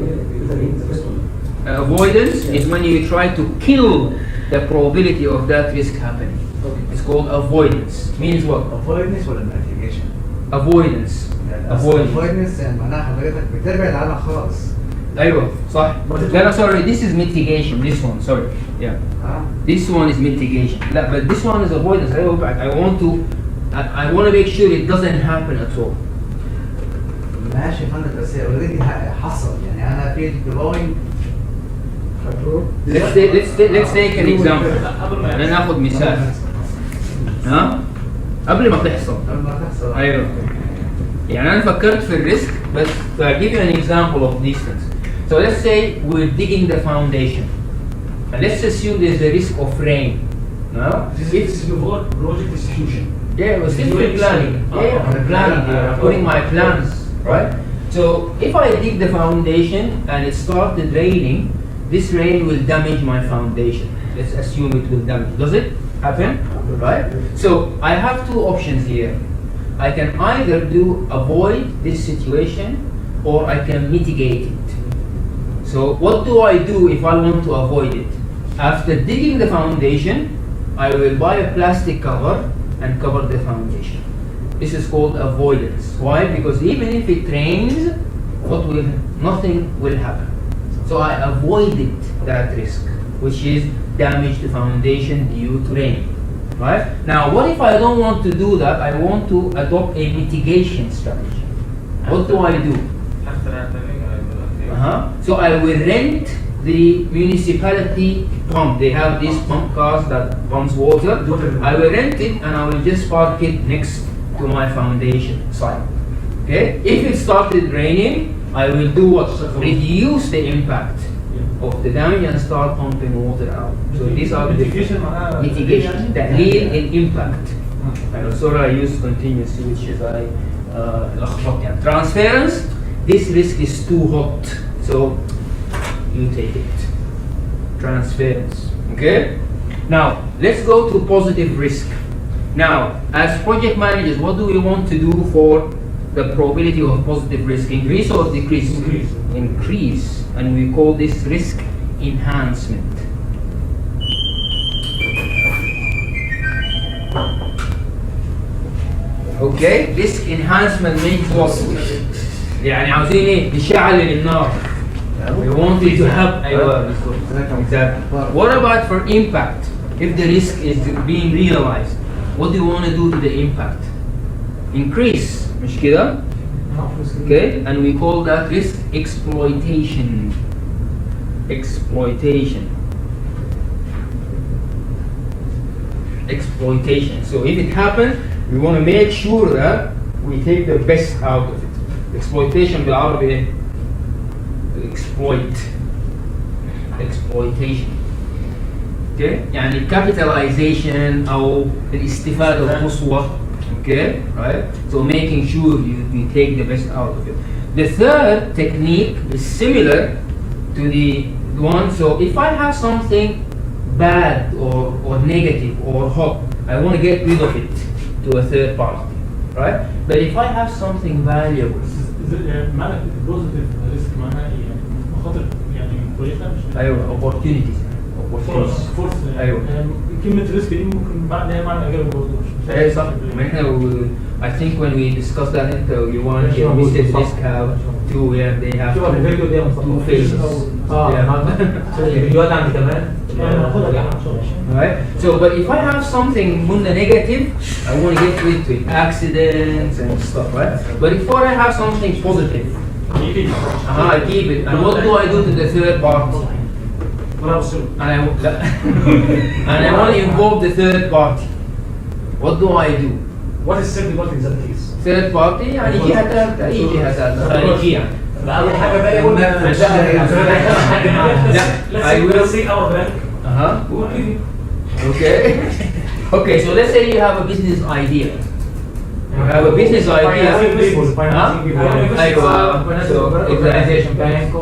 Speaker 3: the first one?
Speaker 1: Avoidance is when you try to kill the probability of that risk happening.
Speaker 3: Okay.
Speaker 1: It's called avoidance. Means what?
Speaker 6: avoidance ولا mitigation؟
Speaker 1: Avoidance. Avoidance.
Speaker 6: avoidance يعني معناها حضرتك بتبعد عنها خالص.
Speaker 1: أيوة صح. لا, sorry, this is mitigation. This one, sorry. Yeah. This one is mitigation. لا, but this one is avoidance. I want to make sure it doesn't happen at all.
Speaker 6: ماشي يا فندم بس اوريدي حصل يعني انا في drawing.
Speaker 1: Let's take an example. أنا ناخذ مثال. قبل ما تحصل. أيوة. يعني أنا فكرت في الريسك بس to give you an example of these things. So let's say we're digging the foundation. And let's assume there's a risk of rain. No?
Speaker 3: This is before project execution.
Speaker 1: Yeah, we're still
Speaker 3: Doing
Speaker 1: planning.
Speaker 3: so.
Speaker 1: Yeah, I'm planning here. I'm putting my plans, right? So if I dig the foundation and it started raining, this rain will damage my foundation. Let's assume it will damage. Does it happen? Right? So I have two options here. I can either avoid this situation or I can mitigate it. So what do I do if I want to avoid it? After digging the foundation, I will buy a plastic cover and cover the foundation. This is called avoidance. Why? Because even if it rains, nothing will happen. So I avoided that risk, which is damage to foundation due to rain. Right? Now, what if I don't want to do that? I want to adopt a mitigation strategy. What do I do? So I will rent the municipality pump. They have these pump cars that pumps water. I will rent it and I will just park it next to my foundation site. Okay? If it started raining, I will do what? Reduce the impact of the damage and start pumping water out. So these are the mitigation. تقليل impact. I'm sorry I use continuous which is transference. This risk is too hot, so you take it. Transference. Okay? Now let's go to positive risk. Now, as project managers, what do we want to do for the probability of positive risk? Increase or decrease? Increase. And we call this risk enhancement. Okay? Risk enhancement means what? يعني عاوزين ايه؟ نشعل النار. We want it to have exactly. What about for impact? If the risk is being realized, what do you want to do to the impact? Increase, مش كده? Okay, and we call that risk exploitation. Exploitation. So if it happens, we want to make sure that we take the best out of it. Exploitation بالعربي exploit. Exploitation. Okay, يعني capitalization أو الاستفادة القصوى. Okay, right? So making sure you take the best out of it. The third technique is similar to the one. So if I have something bad or negative or hot, I want to get rid of it to a third party, right? But if I have something valuable,
Speaker 2: معنى بوزيتيف ريسك معناها ايه؟ يعني مخاطر يعني كويسه مش
Speaker 1: أيوة opportunities.
Speaker 2: فرص
Speaker 1: أيوة.
Speaker 2: كلمة ريسك دي ممكن لها معنى ايجابي برضه
Speaker 1: أي صح. I think when we discussed that, you want to get listed risk have two, yeah, they have two phases.
Speaker 3: الفيديوهات عندي كمان.
Speaker 1: Right? So, but if I have something negative, I want to get rid of it, accidents and stuff, right? But if I have something positive, I keep it. And what do I do to the third party? And I want to involve the third party. What do I do?
Speaker 3: What is second party in that case?
Speaker 1: Third party يعني جهة ثالثة، أي جهة ثالثة خارجية.
Speaker 3: أول حاجة بقى يقول
Speaker 1: I will
Speaker 3: see our bank.
Speaker 1: Okay. Okay, so let's say you have a business idea. You have a business idea.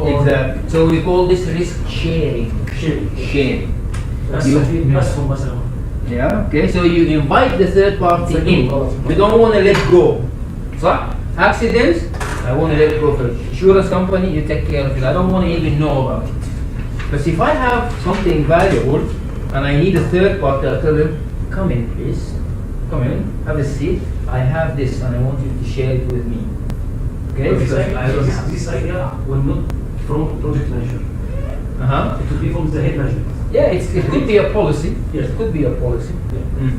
Speaker 1: Exactly. So we call this risk sharing. Sharing. Yeah, okay, so you invite the third party in. We don't want to let go. So, accidents, I want to let go. For insurance company, you take care of it. I don't want to even know about it. But if I have something valuable and I need a third party, I'll tell them, come in please. Come in, have a seat. I have this and I want you to share it with me. Okay?
Speaker 3: This idea will not from project manager. It will be from the head management.
Speaker 1: Yeah, it could be a policy.
Speaker 3: Yes.
Speaker 1: It could be a policy.
Speaker 3: Yeah.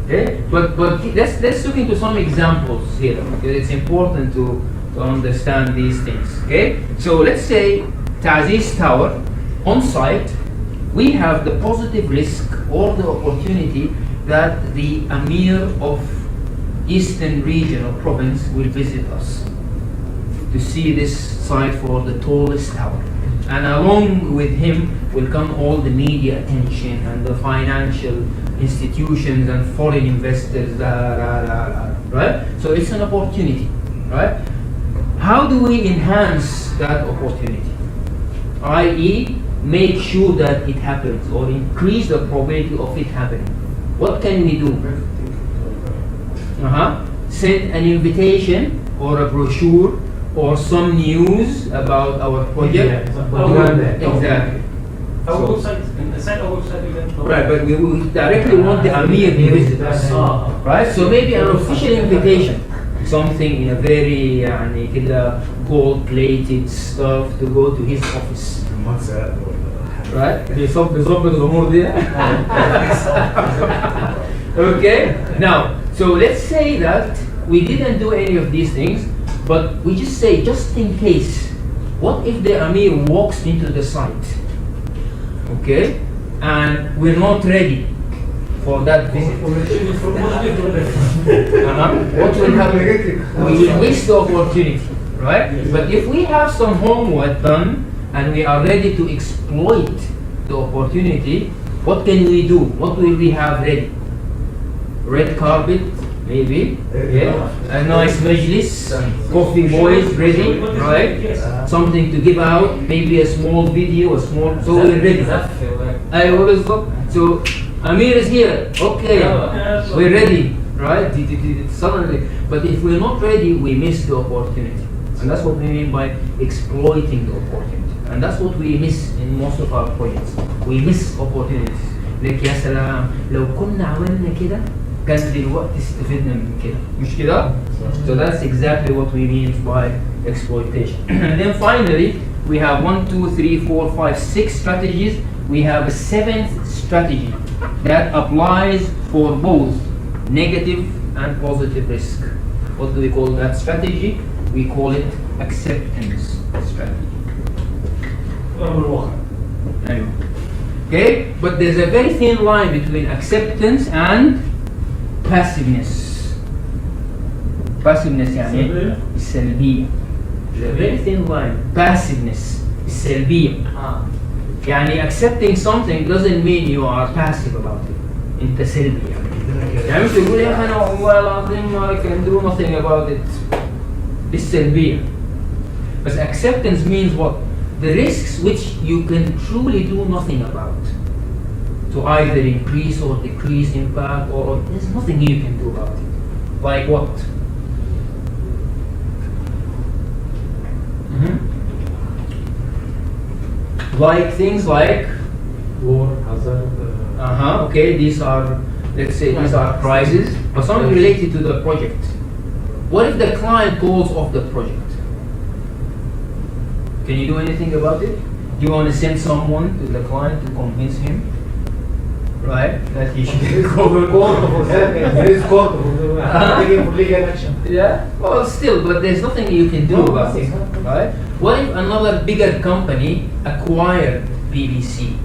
Speaker 1: Okay, but let's look into some examples here because it's important to understand these things. Okay, so let's say Ta'ziz Tower on site, we have the positive risk or the opportunity that the Amir of Eastern region or province will visit us to see this site for the tallest tower. And along with him will come all the media attention and the financial institutions and foreign investors, right? So it's an opportunity, right? How do we enhance that opportunity? I.e., make sure that it happens or increase the probability of it happening. What can we do? Send an invitation or a brochure or some news about our project. Exactly.
Speaker 3: Our website, inside our website, we can.
Speaker 1: Right, but we directly want the Amir to visit us. Right? So maybe an official invitation, something in a very gold-plated stuff to go to his office. Right? Okay? Now, so let's say that we didn't do any of these things, but we just say, just in case, what if the Amir walks into the site? Okay? And we're not ready for that visit. What will happen? We will miss the opportunity, right? But if we have some homework done and we are ready to exploit the opportunity, what can we do? What will we have ready? Red carpet, maybe, yeah. A nice majlis, coffee boys ready, right? Something to give out, maybe a small video, so we're ready. I always look. So Amir is here. Okay, we're ready, right? Suddenly, but if we're not ready, we miss the opportunity, and that's what we mean by exploiting the opportunity. And that's what we miss in most of our projects. We miss opportunities. Like يا سلام لو كنا عملنا كده كان دلوقتي استفدنا من كده مش كده؟ So that's exactly what we mean by exploitation. And then finally, we have 1, 2, 3, 4, 5, 6 strategies. We have a 7th strategy that applies for both negative and positive risk. What do we call that strategy? We call it acceptance strategy. Anyway. Okay, but there's a very thin line between acceptance and passiveness. Passiveness يعني السلبية. There's a very thin line. Passiveness السلبية. يعني accepting something doesn't mean you are passive about it. أنت سلبي يعني مش تقول يا أخي أنا والله العظيم I can do nothing about it. السلبية. But acceptance means what? The risks which you can truly do nothing about, to either increase or decrease impact, or there's nothing you can do about it. Like what? Like things like
Speaker 3: War, hazard.
Speaker 1: okay, these are, let's say these are prizes, but something related to the project. What if the client calls off the project? Can you do anything about it? Do you want to send someone to the client to convince him, right, that he should go to court? Yeah. Well, still, but there's nothing you can do about it, right? What if another bigger company acquired BBC,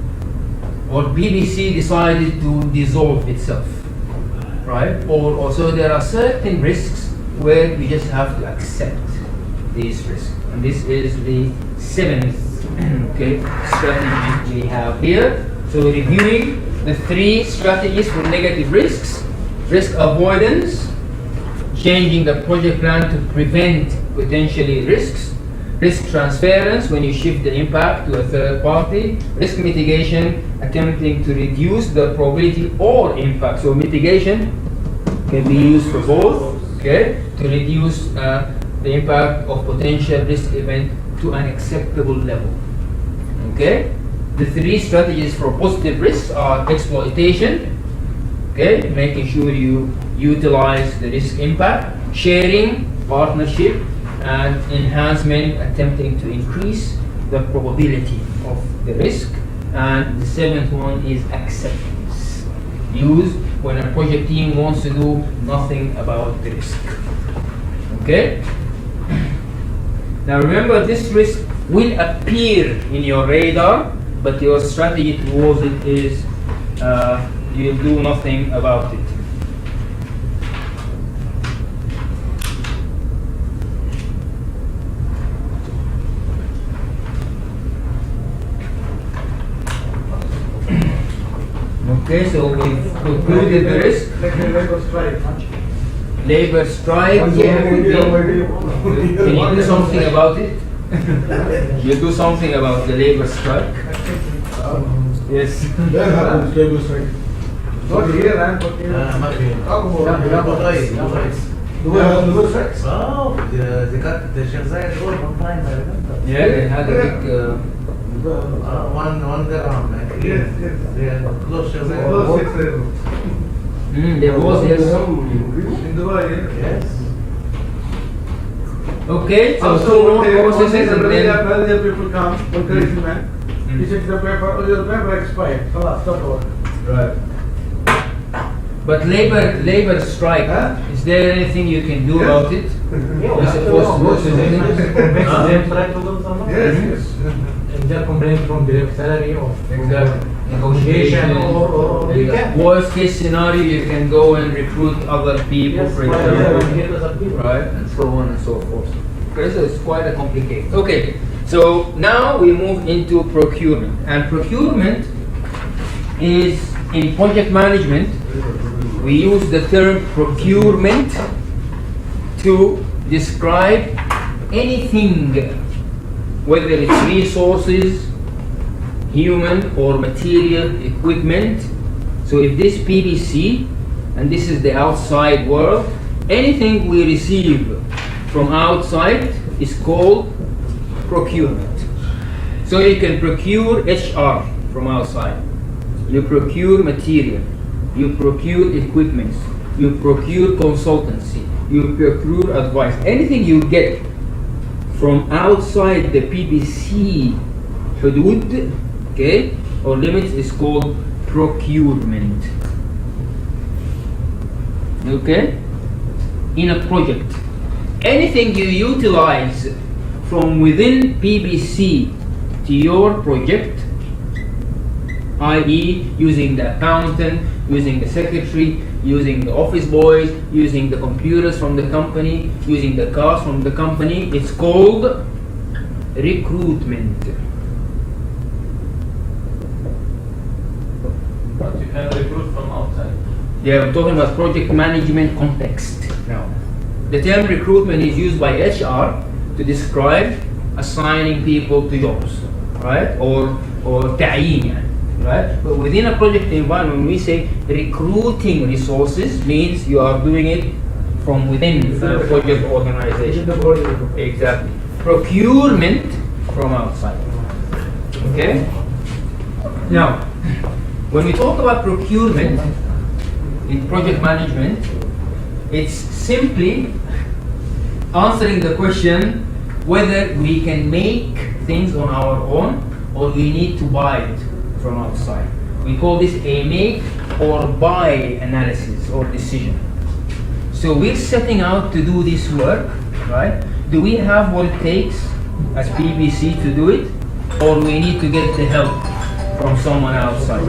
Speaker 1: or BBC decided to dissolve itself, right? Or so there are certain risks where we just have to accept these risks. And this is the 7th strategy we have here. So reviewing the 3 strategies for negative risks: risk avoidance, changing the project plan to prevent potentially risks; risk transference, when you shift the impact to a third party; risk mitigation, attempting to reduce the probability or impact. So mitigation can be used for both, to reduce the impact of potential risk event to an acceptable level. Okay? The 3 strategies for positive risks are exploitation, making sure you utilize the risk impact; sharing, partnership; and enhancement, attempting to increase the probability of the risk. And the 7th one is acceptance, used when a project team wants to do nothing about the risk. Okay? Now remember, this risk will appear in your radar, but your strategy towards it is you'll do nothing about it. Okay, so we've concluded the risk.
Speaker 2: Like a labor strike.
Speaker 1: Labor strike. Yeah, could be. Can you do something about it? You do something about the labor strike? Yes.
Speaker 6: Not here and but here.
Speaker 4: ما في.
Speaker 6: لا طيب.
Speaker 2: Labor strikes.
Speaker 6: Oh, they got the Sheikh Zayed road one time, I remember.
Speaker 1: Yeah, they had a big.
Speaker 6: One dirham. Yes, yes. They had close Sheikh Zayed road.
Speaker 1: There was, yes.
Speaker 6: In Dubai, yes.
Speaker 1: Okay, so two more processes and then.
Speaker 2: When people come, one crazy man, he checks the paper, oh, your paper expired. Stop work.
Speaker 1: Right. But labor strike.
Speaker 2: Huh?
Speaker 1: Is there anything you can do about it? You're supposed to do something.
Speaker 2: Yes, yes.
Speaker 3: And they're complaining from the salary or
Speaker 1: Exactly.
Speaker 3: negotiation or you
Speaker 1: Exactly.
Speaker 3: can.
Speaker 1: Worst case scenario, you can go and recruit other people, for example, right, and so on and so forth. Okay, so it's quite a complicated. Okay, so now we move into procurement, and procurement is in project management. We use the term procurement to describe anything, whether it's resources, human or material equipment. So if this PBC, and this is the outside world, anything we receive from outside is called procurement. So you can procure HR from outside, you procure material, you procure equipment, you procure consultancy, you procure advice. Anything you get from outside the PBC hudud, okay, or limits is called procurement. Okay? In a project, anything you utilize from within PBC to your project, i.e. using the accountant, using the secretary, using the office boys, using the computers from the company, using the cars from the company, it's called recruitment.
Speaker 5: But you can recruit from outside.
Speaker 1: Yeah, I'm talking about project management context now. The term recruitment is used by HR to describe assigning people to jobs, right? Or ta'yin, right? But within a project environment, when we say recruiting resources, means you are doing it from within the project organization. Exactly. Procurement from outside. Okay? Now, when we talk about procurement in project management, it's simply answering the question whether we can make things on our own or we need to buy it from outside. We call this a make or buy analysis or decision. So we're setting out to do this work, right? Do we have what it takes as PBC to do it, or we need to get the help from someone outside?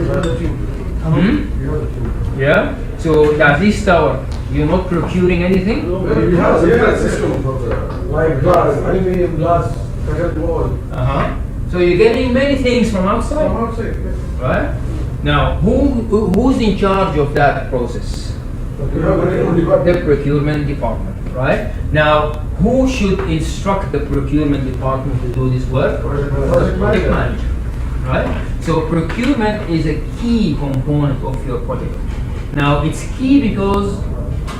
Speaker 1: Yeah? So at this tower, you're not procuring anything?
Speaker 2: We have a system like glass, aluminum glass, covered wall.
Speaker 1: So you're getting many things from outside,
Speaker 2: From outside, yes.
Speaker 1: right? Now, who's in charge of that process?
Speaker 2: We have a own department.
Speaker 1: The procurement department, right? Now, who should instruct the procurement department to do this work?
Speaker 2: Project manager.
Speaker 1: Manager, right? So procurement is a key component of your project. Now, it's key because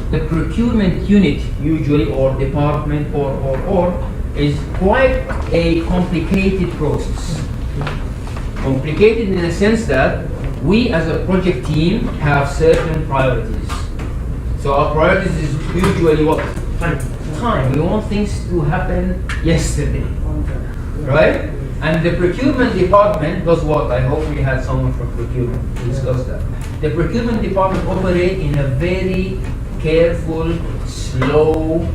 Speaker 1: the procurement unit usually, or department, or is quite a complicated process. Complicated in the sense that we as a project team have certain priorities. So our priorities is usually what? Time. We want things to happen yesterday, right? And the procurement department does what? I hope we had someone from procurement to discuss that. The procurement department operates in a very careful, slow,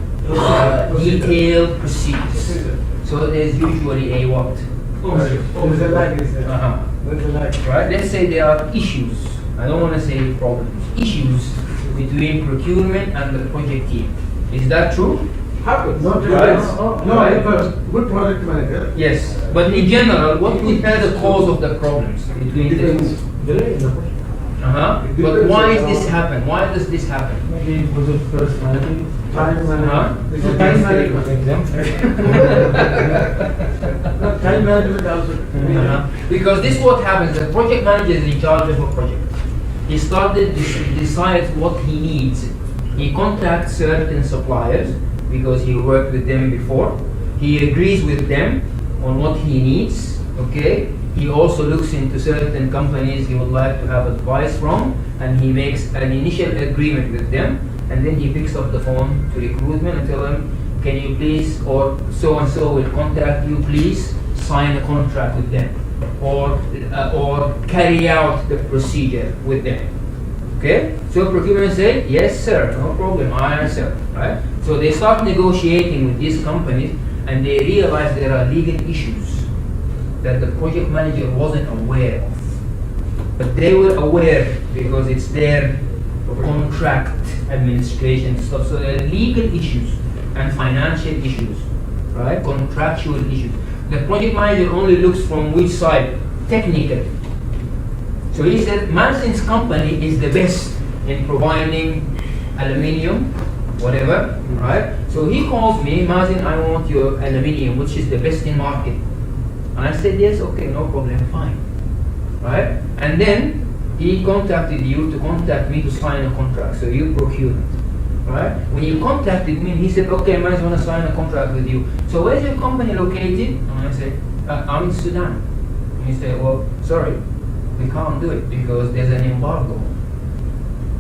Speaker 1: detailed procedures. So there's usually a what?
Speaker 2: There's a lag, is there?
Speaker 1: Uh-huh.
Speaker 2: There's a lag.
Speaker 1: Right? Let's say there are issues. I don't want to say problems. Issues between procurement and the project team. Is that true?
Speaker 2: Happens. Not
Speaker 1: Right.
Speaker 2: No,
Speaker 1: Right.
Speaker 2: but good project manager.
Speaker 1: Yes. But in general, what would be the cause of the problems between the two?
Speaker 3: Delay in the project.
Speaker 1: But why does this happen? Why does this happen?
Speaker 2: Maybe because of personality, time management.
Speaker 1: This is
Speaker 2: Time
Speaker 1: basically
Speaker 2: management. Time management also.
Speaker 1: Because this is what happens. The project manager is in charge of a project. He started decides what he needs. He contacts certain suppliers because he worked with them before. He agrees with them on what he needs. Okay. He also looks into certain companies he would like to have advice from, and he makes an initial agreement with them, and then he picks up the phone to recruitment and tell them, can you please, or so and so will contact you, please sign a contract with them, or carry out the procedure with them. Okay? So procurement say, yes sir, no problem, I answer, right? So they start negotiating with these companies, and they realize there are legal issues that the project manager wasn't aware of. But they were aware because it's their contract administration stuff. So there are legal issues and financial issues, right? Contractual issues. The project manager only looks from which side? Technical. So he said, Mansin's company is the best in providing aluminium, whatever, right? So he calls me, Mansin, I want your aluminium, which is the best in market. And I said, yes, okay, no problem, fine. Right? And then he contacted you to contact me to sign a contract. So you procure it. Right? When you contacted me, he said, okay, I want to sign a contract with you. So where's your company located? And I said, I'm in Sudan. And he said, well, sorry, we can't do it because there's an embargo.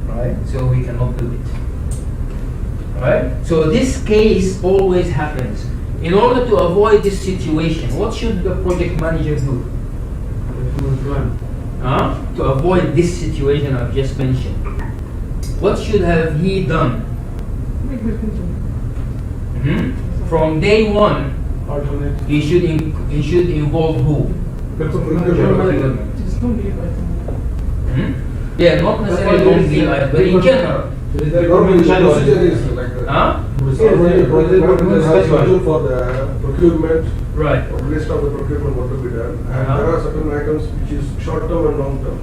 Speaker 1: Right? So we cannot do it. Right? So this case always happens. In order to avoid this situation, what should the project manager do? To avoid this situation I've just mentioned. What should have he done? From day one, he should involve who? Yeah, not necessarily don't be, but in general.
Speaker 7: For the procurement,
Speaker 1: right.
Speaker 7: list of the procurement what to be done, and there are certain items which is short term and long term.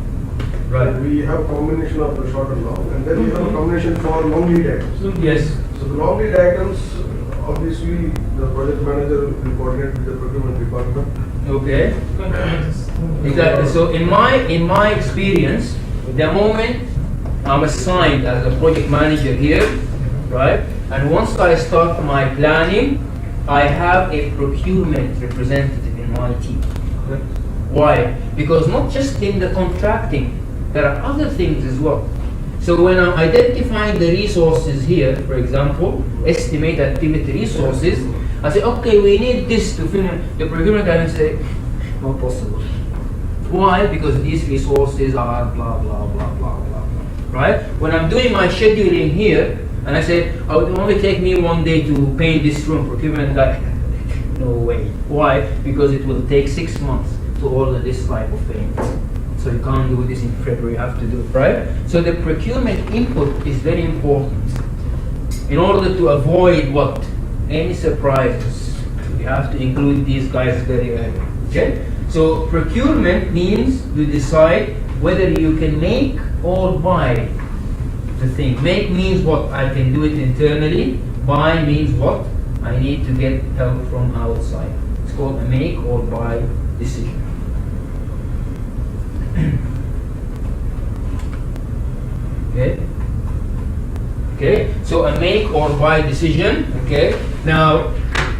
Speaker 1: Right.
Speaker 7: We have combination of the short and long, and then we have a combination for long lead items.
Speaker 1: Yes.
Speaker 7: So the long lead items, obviously, the project manager will coordinate with the procurement department.
Speaker 1: Okay. Exactly. So in my experience, the moment I'm assigned as a project manager here, right? And once I start my planning, I have a procurement representative in my team. Why? Because not just in the contracting, there are other things as well. So when I'm identifying the resources here, for example, estimate activity resources, I say, okay, we need this to finish. The procurement guy will say, not possible. Why? Because these resources are blah, blah, blah, blah, blah, blah. Right? When I'm doing my scheduling here, and I say, oh, it will only take me 1 day to paint this room, procurement guy, no way. Why? Because it will take 6 months to order this type of paint. So you can't do this in February, you have to do it, right? So the procurement input is very important. In order to avoid what? Any surprises. You have to include these guys very early, okay? So procurement means you decide whether you can make or buy the thing. Make means what? I can do it internally. Buy means what? I need to get help from outside. It's called a make or buy decision. Okay. Okay. So a make or buy decision. Okay. Now,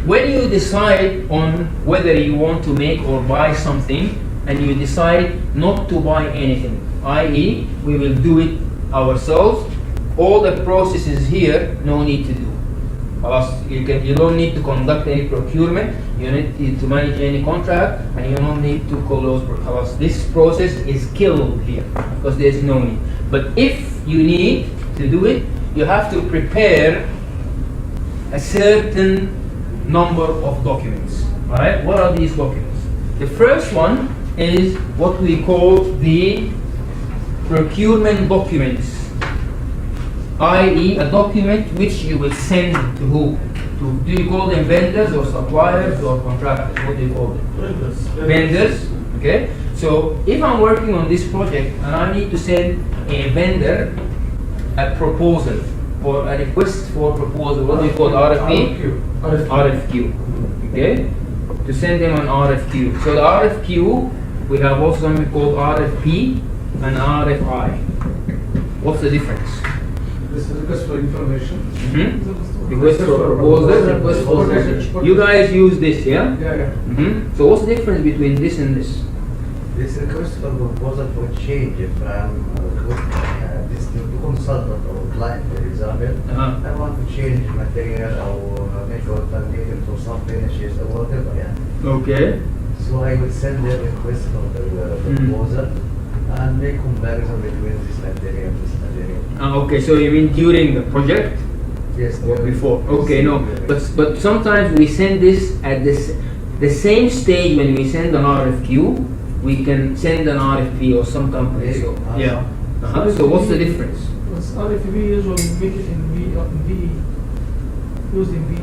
Speaker 1: when you decide on whether you want to make or buy something, and you decide not to buy anything, i.e., we will do it ourselves, all the processes here, no need to do. You don't need to conduct any procurement, you don't need to manage any contract, and you don't need to close. This process is killed here because there's no need. But if you need to do it, you have to prepare a certain number of documents. All right? What are these documents? The first one is what we call the procurement documents. i.e. a document which you will send to who? Do you call them vendors or suppliers or contractors? What do you call them? Vendors. Okay. So if I'm working on this project and I need to send a vendor a proposal or a request for proposal, what do you call RFP? RFQ. Okay. To send them an RFQ. So the RFQ, we have also something called RFP and RFI. What's the difference?
Speaker 7: This is request for information.
Speaker 1: Request for proposal, request for proposal. You guys use this, yeah?
Speaker 7: Yeah.
Speaker 1: So what's the difference between this and this?
Speaker 6: This request for proposal for change from this consultant or client, for example. I want to change material or make alternative to some finishes or whatever. Yeah.
Speaker 1: Okay.
Speaker 6: So I will send a request for the proposal and make comparison between this material and this material.
Speaker 1: Okay, so you mean during the project?
Speaker 6: Yes.
Speaker 1: Or before? Okay, no. But sometimes we send this at the same stage when we send an RFQ. We can send an RFP or some company. So yeah. So what's the difference?
Speaker 2: RFP usually make it in VE. Using VE.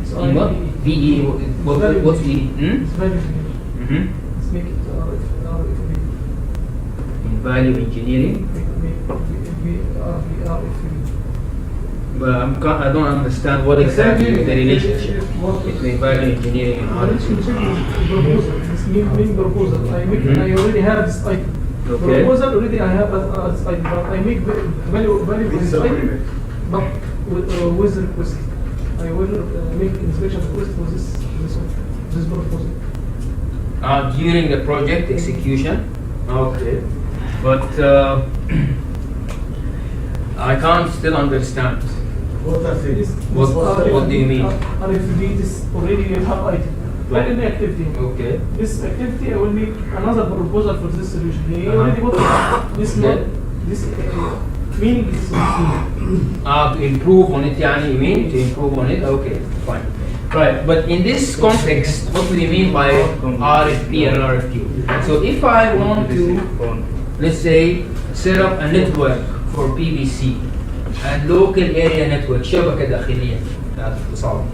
Speaker 2: It's
Speaker 1: In what? VE. What's VE?
Speaker 2: It's value engineering. Let's make it RFP.
Speaker 1: In value engineering. But I don't understand what exactly is the relationship between value engineering and RFP.
Speaker 2: This mean proposal. I already have this item.
Speaker 1: Okay.
Speaker 2: Proposal already I have as item, but I make value for this item, but with request. I will make inspection request for this proposal.
Speaker 1: During the project execution. Okay. But I can't still understand.
Speaker 2: What
Speaker 1: do you mean?
Speaker 2: RFP is already you have item. Like any activity.
Speaker 1: Okay.
Speaker 2: This activity I will make another proposal for this solution. He already got this meaning this
Speaker 1: To improve on it, yani you mean? To improve on it? Okay, fine. Right, but in this context, what do you mean by RFP and RFQ? So if I want to, let's say, set up a network for PVC, a local area network, شبكة داخلية,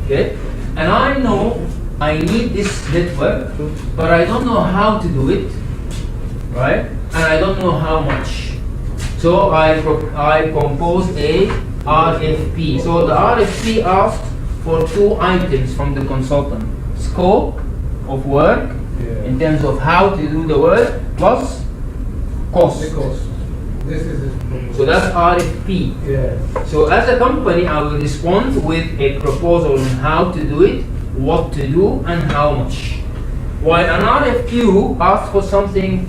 Speaker 1: okay? And I know I need this network, but I don't know how to do it, right? And I don't know how much. So I compose a RFP. So the RFP asks for two items from the consultant: scope of work in terms of how to do the work plus cost.
Speaker 7: This is it.
Speaker 1: So that's RFP.
Speaker 7: Yeah.
Speaker 1: So as a company, I will respond with a proposal on how to do it, what to do, and how much. While an RFQ asks for something,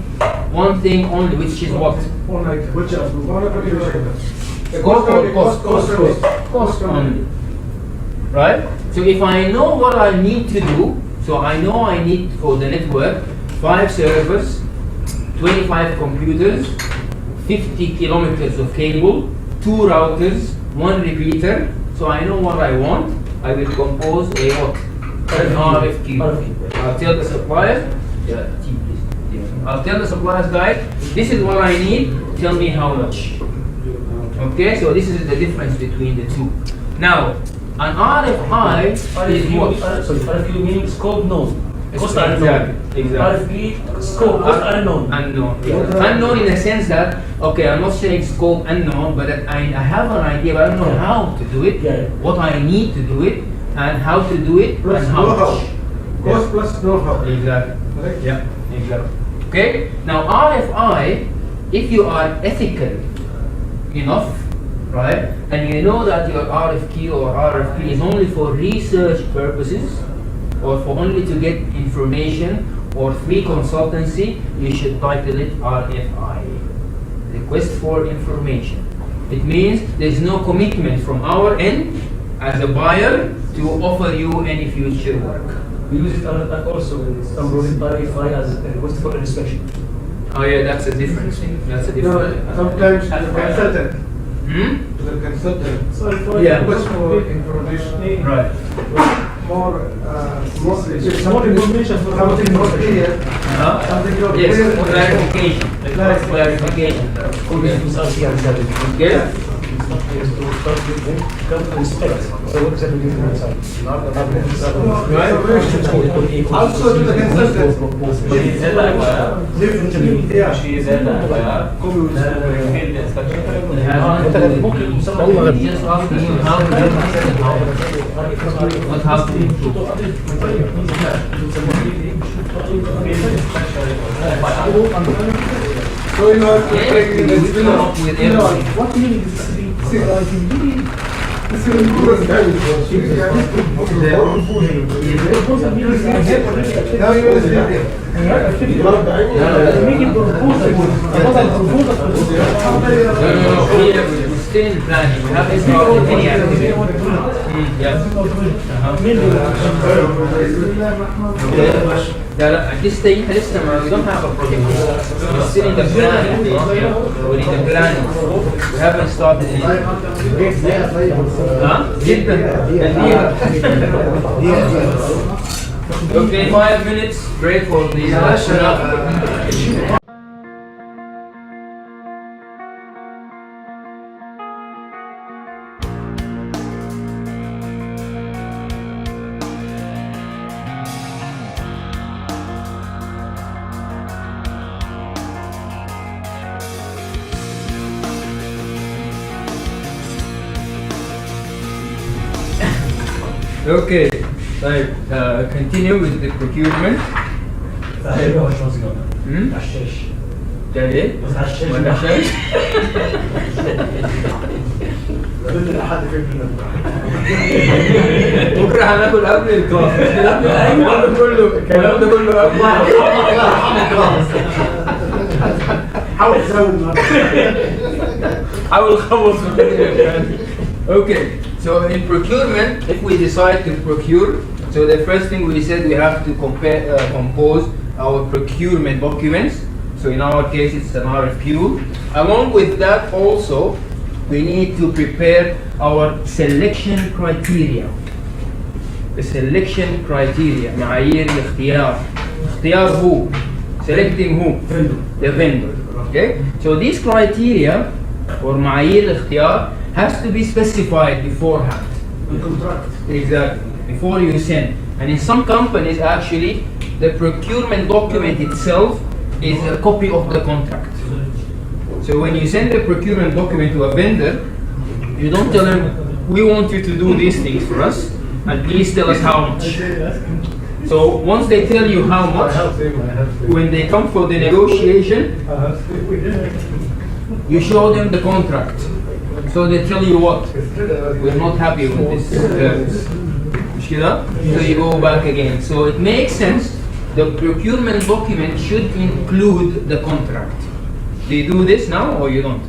Speaker 1: one thing only, which is what?
Speaker 7: One item. Which is one application.
Speaker 1: Cost only. Right? So if I know what I need to do, so I know I need for the network 5 servers, 25 computers, 50 kilometers of cable, 2 routers, 1 repeater. So I know what I want. I will compose a what? An RFQ. I'll tell the supplier, I'll tell the suppliers, guys, this is what I need, tell me how much. Okay, so this is the difference between the two. Now, an RFI is what?
Speaker 3: RFQ meaning scope known. Cost
Speaker 1: Exactly.
Speaker 3: RFP scope cost unknown.
Speaker 1: Unknown. Unknown in the sense that, okay, I'm not saying scope unknown, but that I have an idea, but I don't know how to do it, what I need to do it, and how to do it,
Speaker 7: Plus
Speaker 1: and how
Speaker 7: know-how.
Speaker 1: much.
Speaker 7: Cost plus know-how.
Speaker 1: Exactly.
Speaker 7: Correct?
Speaker 1: Yeah, exactly. Okay, now RFI, if you are ethical enough, right, and you know that your RFQ or RFP is only for research purposes, or for only to get information or free consultancy, you should title it RFI, request for information. It means there's no commitment from our end as a buyer to offer you any future work.
Speaker 3: We use it also in some RFI as a request for inspection.
Speaker 1: Oh yeah, that's a difference. That's a difference.
Speaker 7: Sometimes the consultant. The consultant.
Speaker 1: Yeah.
Speaker 7: Request for information.
Speaker 1: Right.
Speaker 7: More
Speaker 2: information for
Speaker 7: something more clear. Something more
Speaker 1: Yes,
Speaker 7: clear.
Speaker 1: clarification. Clarification. Okay. Okay.
Speaker 3: is to start with them, come to inspect. So what exactly do you do inside?
Speaker 6: Also to the consultant.
Speaker 5: She is at
Speaker 3: ممكن والله غبي.
Speaker 1: Just asking you how to what how to improve.
Speaker 7: So you have to
Speaker 1: Yeah,
Speaker 7: take
Speaker 1: we
Speaker 7: the
Speaker 1: will come up with everything.
Speaker 3: What meaning is
Speaker 7: this is important damage. Now you will see it.
Speaker 1: No. Here we stay in planning. We haven't started any activity. Yeah. At this stage, we don't have a project. We're still in the planning. We're in the planning. We haven't started anything. جدا. Okay, 5 minutes break for the Okay, right. Continue with the procurement. ده ليه؟ ولا شاي؟ بكره هناكل قبل الكلاس. الكلام ده كله قبل. حاول تخلص Okay, so in procurement, if we decide to procure, so the first thing we said we have to compose our procurement documents. So in our case, it's an RFQ. Along with that, also, we need to prepare our selection criteria. The selection criteria, معايير الاختيار. اختيار who? Selecting who? The vendor. Okay? So these criteria, or معايير الاختيار, has to be specified beforehand. Exactly. Before you send. And in some companies, actually, the procurement document itself is a copy of the contract. So when you send a procurement document to a vendor, you don't tell them, we want you to do these things for us, and please tell us how much. So once they tell you how much, when they come for the negotiation, you show them the contract. So they tell you what? We're not happy with this terms. So you go back again. So it makes sense. The procurement document should include the contract. Do you do this now or you don't?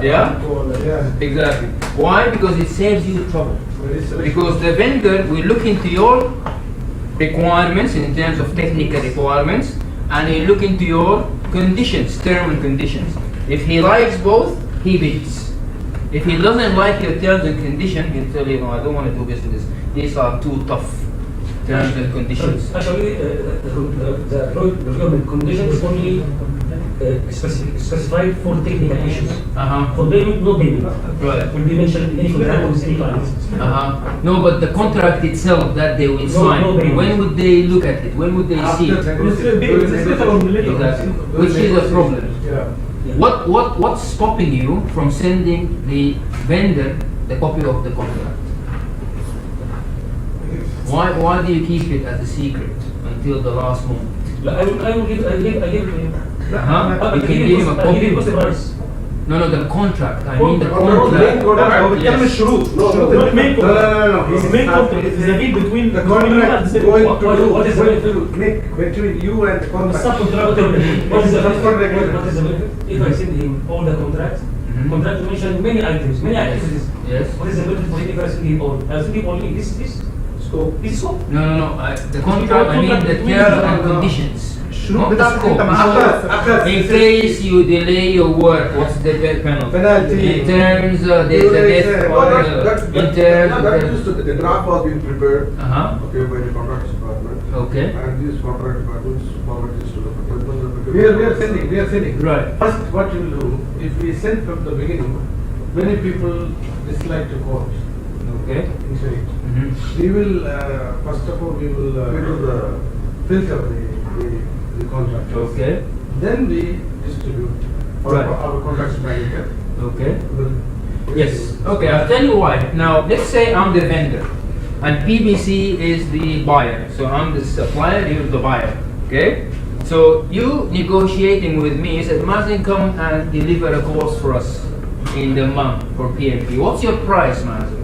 Speaker 1: Yeah? Exactly. Why? Because it saves you trouble. Because the vendor will look into your requirements in terms of technical requirements, and he'll look into your conditions, terms and conditions. If he likes both, he bids. If he doesn't like your terms and conditions, he'll tell you, no, I don't want to do business. These are too tough terms and conditions.
Speaker 3: Actually, the procurement conditions only specified for technical issues. For payment, no payment.
Speaker 1: Right.
Speaker 3: Will be mentioned in any contract with any clients.
Speaker 1: No, but the contract itself that they will sign, when would they look at it? When would they see it? Exactly. Which is a problem. What's stopping you from sending the vendor the copy of the contract? Why do you keep it as a secret until the last moment?
Speaker 3: I will give him.
Speaker 1: You can give him a copy. No, the contract. I mean the contract.
Speaker 7: بتكلم الشروط.
Speaker 2: His main contract is the deal between
Speaker 7: The contract is going to
Speaker 3: What is the benefit?
Speaker 7: between you and the contract.
Speaker 3: Subcontract. What is the benefit? What is the benefit? If I send him all the contracts, contract mention many items, many activities.
Speaker 1: Yes.
Speaker 3: What is the benefit for him if I send him all? I send him only this scope. This scope.
Speaker 1: No. The contract. I mean the terms and conditions. Not the scope. In case you delay your work, what's the penalty? In terms there's a death in terms
Speaker 7: That is the draft was being prepared.
Speaker 1: Uh-huh.
Speaker 7: Okay, by the contracts department.
Speaker 1: Okay.
Speaker 7: And these contract departments forward this to the procurement.
Speaker 4: We are sending.
Speaker 1: Right.
Speaker 4: First, what you will do, if we send from the beginning,
Speaker 8: many people dislike to quote.
Speaker 1: Okay.
Speaker 8: Usually.
Speaker 1: Mm-hmm.
Speaker 8: We will, first of all, we will filter the contract.
Speaker 1: Okay.
Speaker 8: Then we distribute
Speaker 1: Right.
Speaker 8: our contracts manager.
Speaker 1: Okay.
Speaker 8: will-
Speaker 1: Yes. Okay, I'll tell you why. Now, let's say I'm the vendor and PBC is the buyer. So I'm the supplier, you're the buyer. Okay? So you negotiating with me said, Mazen, come and deliver a course for us in the month for PMP. What's your price, Mazen?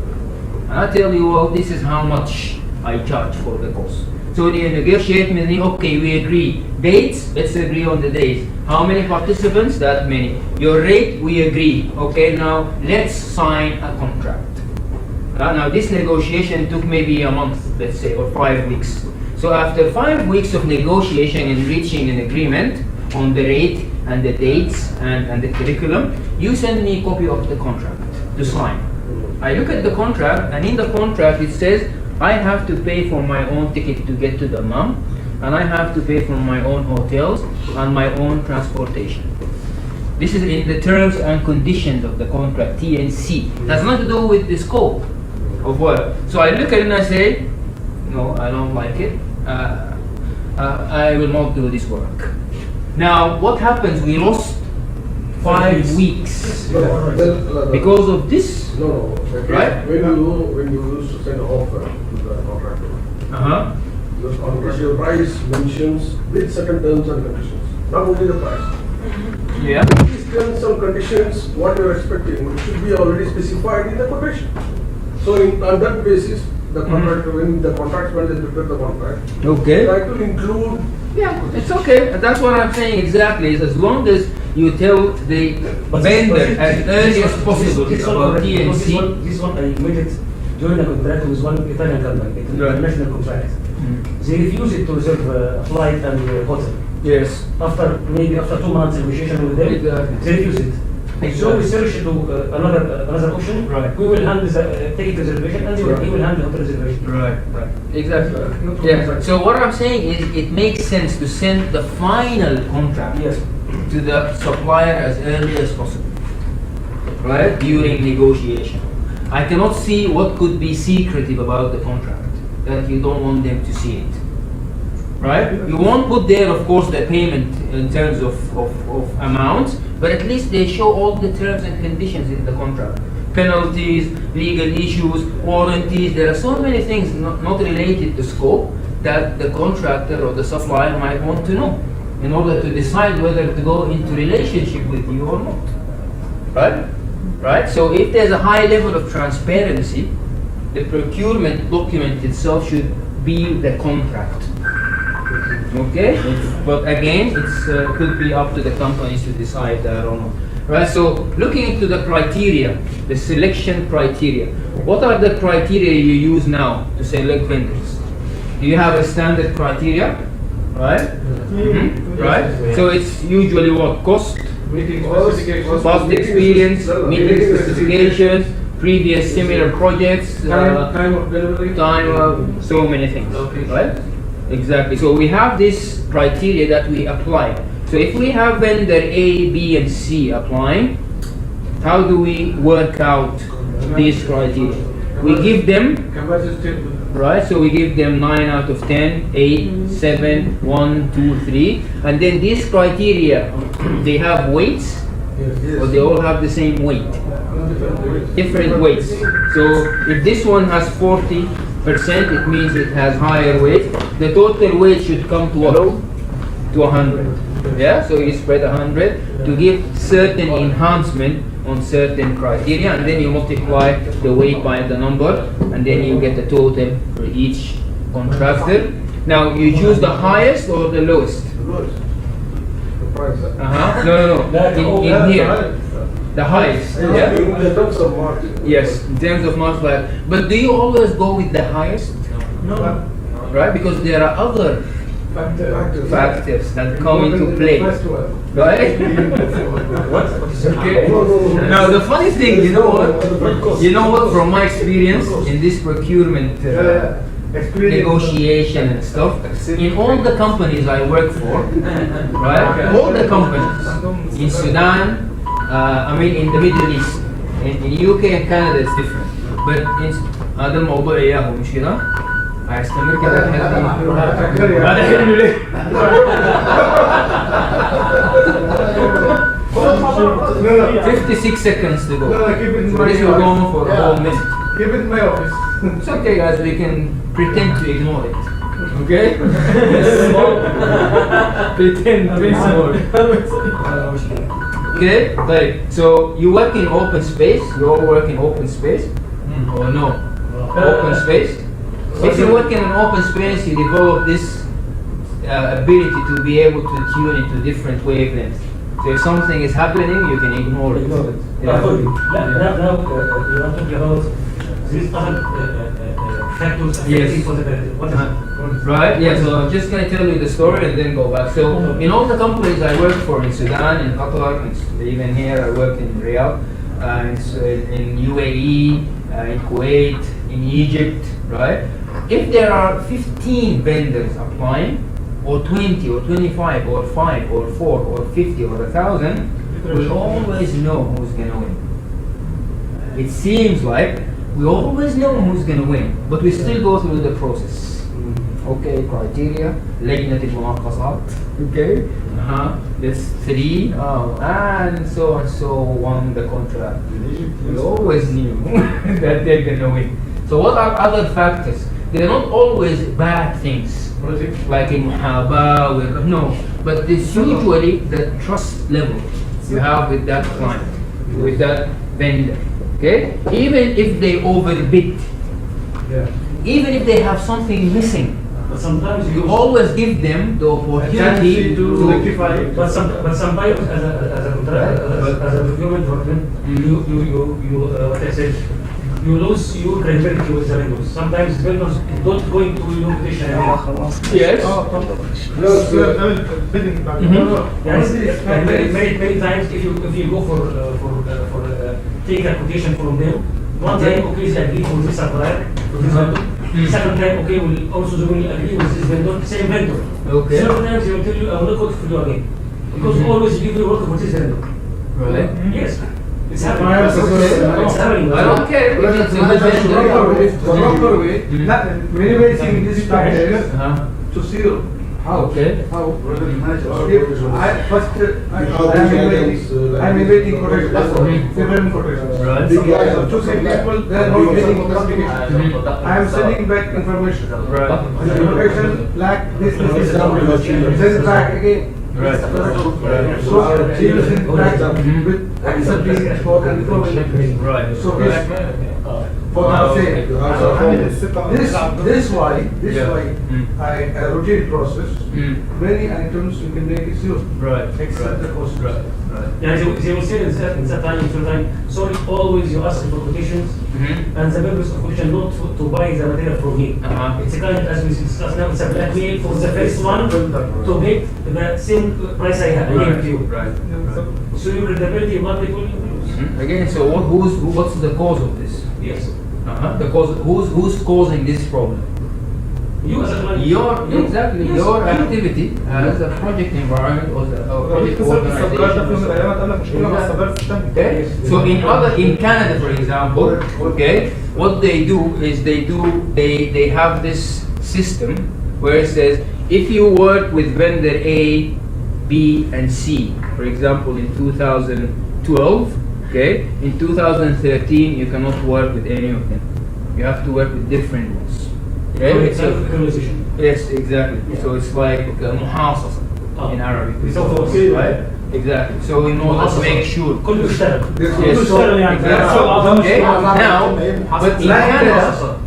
Speaker 1: And I tell you, well, this is how much I charge for the course. So they negotiate with me, okay, we agree. Dates, let's agree on the dates. How many participants? That many. Your rate, we agree. Okay, now let's sign a contract. Now this negotiation took maybe a month, let's say, or 5 weeks. So after 5 weeks of negotiation and reaching an agreement on the rate and the dates and the curriculum, you send me a copy of the contract to sign. I look at the contract, and in the contract it says I have to pay for my own ticket to get to the mom, and I have to pay for my own hotels and my own transportation. This is in the terms and conditions of the contract, T&C. It has nothing to do with the scope of work. So I look at it and I say, no, I don't like it. I will not do this work. Now, what happens? We lost 5 weeks because of this.
Speaker 7: No,
Speaker 1: Right?
Speaker 7: When you used to send an offer to the contractor, the contractor price mentions with certain terms and conditions, not only the price.
Speaker 1: Yeah.
Speaker 7: These terms and conditions, what you are expecting, should be already specified in the quotation. So on that basis, the contractor, when the contract manager prepare the contract,
Speaker 1: Okay.
Speaker 7: try to include.
Speaker 1: Yeah, it's okay. That's what I'm saying exactly. Is as long as you tell the vendor as early as possible about T&C.
Speaker 3: This one I made it during a contract with one Italian company, international contract. They refused it to reserve a flight and hotel.
Speaker 1: Yes.
Speaker 3: After 2 months negotiation with them,
Speaker 1: Exactly.
Speaker 3: they refused it. So we searched to another option.
Speaker 1: Right.
Speaker 3: We will handle the ticket reservation, and he will handle hotel reservation.
Speaker 1: Right. Exactly. Yeah. So what I'm saying is, it makes sense to send the final contract
Speaker 3: Yes.
Speaker 1: to the supplier as early as possible, right? During negotiation. I cannot see what could be secretive about the contract that you don't want them to see it, right? You won't put there, of course, the payment in terms of amounts, but at least they show all the terms and conditions in the contract. Penalties, legal issues, warranties. There are so many things not related to scope that the contractor or the supplier might want to know in order to decide whether to go into relationship with you or not. Right? So if there's a high level of transparency, the procurement document itself should be the contract. Okay? But again, it could be up to the companies to decide that or not. Right? So looking into the criteria, the selection criteria. What are the criteria you use now to select vendors? Do you have a standard criteria? Right? Right? So it's usually what? Cost,
Speaker 8: Meeting specifications.
Speaker 1: past experience, meeting specifications, previous similar projects,
Speaker 8: Time of delivery.
Speaker 1: so many things.
Speaker 8: Location.
Speaker 1: Right? Exactly. So we have this criteria that we apply. So if we have vendor A, B, and C applying, how do we work out these criteria? We give them,
Speaker 8: Capacity table.
Speaker 1: right? So we give them 9 out of 10, 8, 7, 1, 2, 3. And then these criteria, they have weights, or they all have the same weight? Different weights. So if this one has 40%, it means it has higher weight. The total weight should come to what? To 100. Yeah, so you spread 100 to give certain enhancement on certain criteria, and then you multiply the weight by the number, and then you get the total for each contractor. Now you choose the highest or the lowest?
Speaker 7: The price.
Speaker 1: No. In here, the highest. Yeah.
Speaker 7: In the terms of margin.
Speaker 1: Yes, in terms of multiplier. But do you always go with the highest?
Speaker 3: No.
Speaker 1: Right, because there are other factors that come into play. Right?
Speaker 3: What?
Speaker 1: Okay. Now the funny thing, you know what? From my experience in this procurement negotiation and stuff, in all the companies I work for, right? All the companies in Sudan, in the Middle East, in UK and Canada it's different. But in هذا الموضوع إياه مش كده؟ هيستمر كده لحد هذا حلو ليه؟ 56 seconds to go.
Speaker 8: No, keep it in
Speaker 1: So
Speaker 8: my
Speaker 1: this will go on
Speaker 8: office.
Speaker 1: for a whole minute.
Speaker 8: Keep it in my office.
Speaker 1: It's okay, guys. We can pretend to ignore it. Okay? Pretend to ignore it. Okay? Like, so you work in open space. You all work in open space, or no? Open space. If you work in an open space, you develop this ability to be able to tune into different wavelengths. So if something is happening, you can ignore it. Yeah.
Speaker 3: now you are talking about these other factors affecting
Speaker 1: Yes.
Speaker 3: for the what is
Speaker 1: Right, yeah, so I'm just going to tell you the story and then go back. So, in all the companies I worked for in Sudan, in Qatar, and even here I worked in Riyadh, in UAE, in Kuwait, in Egypt, right? If there are 15 vendors applying, or 20, or 25, or 5, or 4, or 50, or 1,000, we always know who's going to win. It seems like we always know who's going to win, but we still go through the process. Okay, criteria, لجنة المناقصات, okay, that's 3, and so won the contract. We always knew that they're going to win. So what are other factors? They're not always bad things, like in muhaba, no, but it's usually the trust level you have with that client, with that vendor, okay? Even if they overbid, even if they have something missing,
Speaker 3: but sometimes
Speaker 1: you always give them the opportunity
Speaker 8: to rectify it.
Speaker 3: But sometimes as a procurement department, you what I said, you lose your credibility with the vendors. Sometimes vendors don't go into your invitation anymore.
Speaker 1: yes,
Speaker 8: Bidding back.
Speaker 3: Yes, and many times if you go for take a quotation from them, one time okay they agree for this supplier, for this vendor. Second time okay will also agree with this vendor, same vendor.
Speaker 1: Okay.
Speaker 3: Third times they will tell you I will not quote for you again. Because always you give you work for this vendor.
Speaker 1: right?
Speaker 3: Yes. It's happening.
Speaker 8: I
Speaker 3: It's happening.
Speaker 1: I don't care if it's a good vendor.
Speaker 8: proper way, not minimizing this factor to zero. How?
Speaker 1: Okay.
Speaker 8: How? If I first I'm evading quotation, favoring quotation.
Speaker 1: Right.
Speaker 8: So choosing people, they are not getting communication. I am sending back information.
Speaker 1: Right.
Speaker 8: The quotation lack this, then back again.
Speaker 1: Right.
Speaker 8: So she will send back with accepting for information.
Speaker 1: Right.
Speaker 8: So for the same. This why I routine process. Many items you can make it zero.
Speaker 1: Right.
Speaker 8: Except the cost.
Speaker 1: Right.
Speaker 3: Yeah, they will say in that time, sorry, always you ask for quotations, and the purpose of quotation not to buy the material from me. It's a kind, as we discussed now, it's a blackmail for the first one to get the same price I gave to you.
Speaker 1: Right.
Speaker 3: So your credibility, what people lose.
Speaker 1: Again, so what's the cause of this?
Speaker 3: Yes.
Speaker 1: The cause, who's causing this problem?
Speaker 3: You as a client.
Speaker 1: Exactly
Speaker 3: Yes.
Speaker 1: your activity as a project environment or the project organization. Okay. So in Canada, for example, okay, what they do is they have this system where it says if you work with vendor A, B, and C, for example, in 2012, okay, in 2013 you cannot work with any of them. You have to work with different ones. Okay? So, yes, exactly. So it's like muhasasa in Arabic. Right? Exactly. So in order to make sure.
Speaker 3: كله يشتغل.
Speaker 1: Yes. Okay. Now, but in Canada,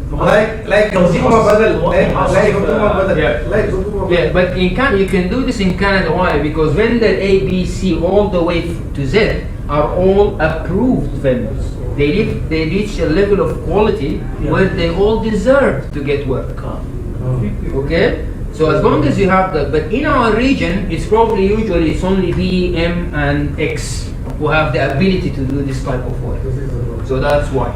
Speaker 1: yeah, but in Canada you can do this in Canada. Why? Because vendor A, B, C, all the way to Z are all approved vendors. They reach a level of quality where they all deserve to get work. Okay? So as long as you have that, but in our region, it's probably usually it's only B, M, and X who have the ability to do this type of work. So that's why.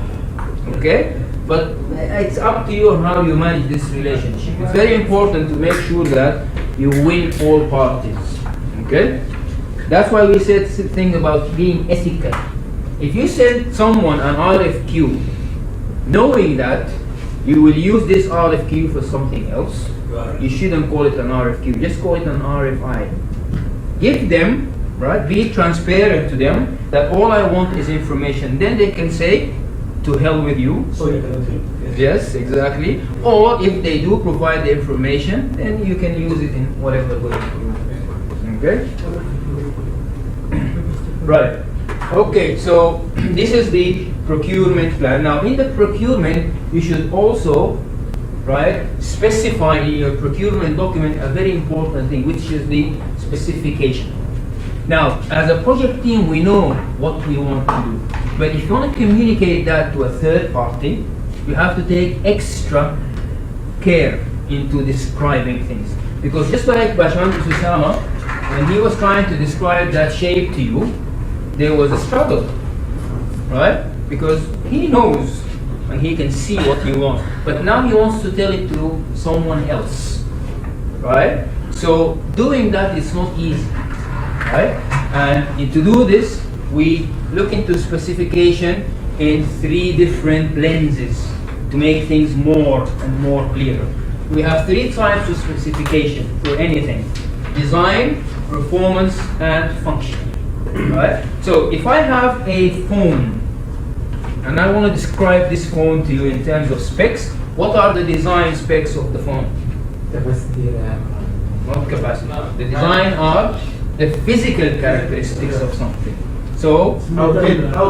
Speaker 1: Okay? But it's up to you on how you manage this relationship. It's very important to make sure that you win all parties. Okay? That's why we said thing about being ethical. if you send someone an RFQ, knowing that you will use this RFQ for something else, you shouldn't call it an RFQ, just call it an RFI. Give them, right, be transparent to them that all I want is information. Then they can say, to hell with you.
Speaker 3: So you can do.
Speaker 1: Yes, exactly. Or if they do provide the information, then you can use it in whatever way. Okay? Right. Okay, so this is the procurement plan. Now in the procurement, you should also, right, specify in your procurement document a very important thing, which is the specification. Now, as a project team, we know what we want to do. But if you want to communicate that to a third party, you have to take extra care into describing things. Because just like Bashwantu Susama, when he was trying to describe that shape to you, there was a struggle, right? Because he knows and he can see what he wants. But now he wants to tell it to someone else, right? So doing that is not easy, right? And to do this, we look into specification in 3 different lenses to make things more and more clearer. We have 3 types of specification for anything: design, performance, and function. Right? So if I have a phone and I want to describe this phone to you in terms of specs, what are the design specs of the phone? Not capacity. The design are the physical characteristics of something. So
Speaker 2: How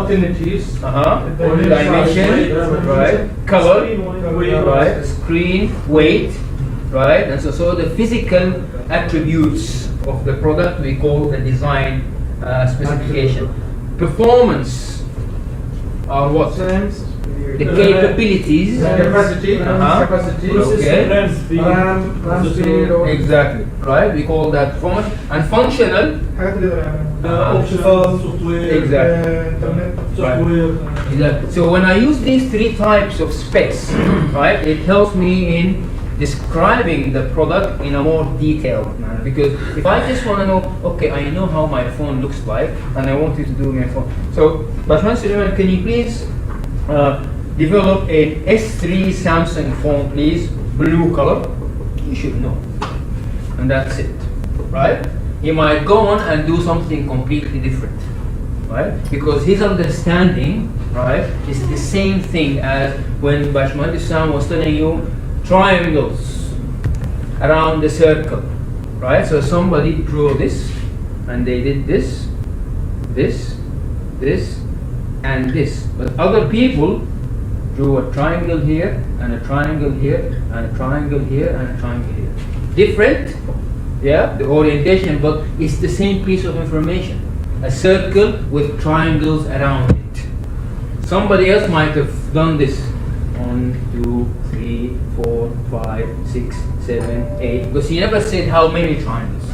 Speaker 2: thin it is.
Speaker 1: Dimension, right? Color, right? Screen, weight, right? And so the physical attributes of the product we call the design specification. Performance are what? The capabilities,
Speaker 2: capacity,
Speaker 1: okay.
Speaker 2: RAM speed,
Speaker 1: Exactly, right? We call that performance. And functional,
Speaker 2: optional software,
Speaker 1: exactly.
Speaker 2: software.
Speaker 1: Exactly. So when I use these 3 types of specs, right, it helps me in describing the product in a more detailed manner. Because if I just want to know, okay, I know how my phone looks like, and I want you to do my phone. So, Bashwan Suleiman, can you please develop a S3 Samsung phone, please, blue color? You should know, and that's it, right? He might go on and do something completely different, right? Because his understanding, right, is the same thing as when Bashwan Sam was telling you triangles around the circle, right? So somebody drew this, and they did this, this, this, and this. But other people drew a triangle here, and a triangle here, and a triangle here, and a triangle here. Different, yeah, the orientation, but it's the same piece of information. A circle with triangles around it. Somebody else might have done this. 1, 2, 3, 4, 5, 6, 7, 8. Because he never said how many triangles.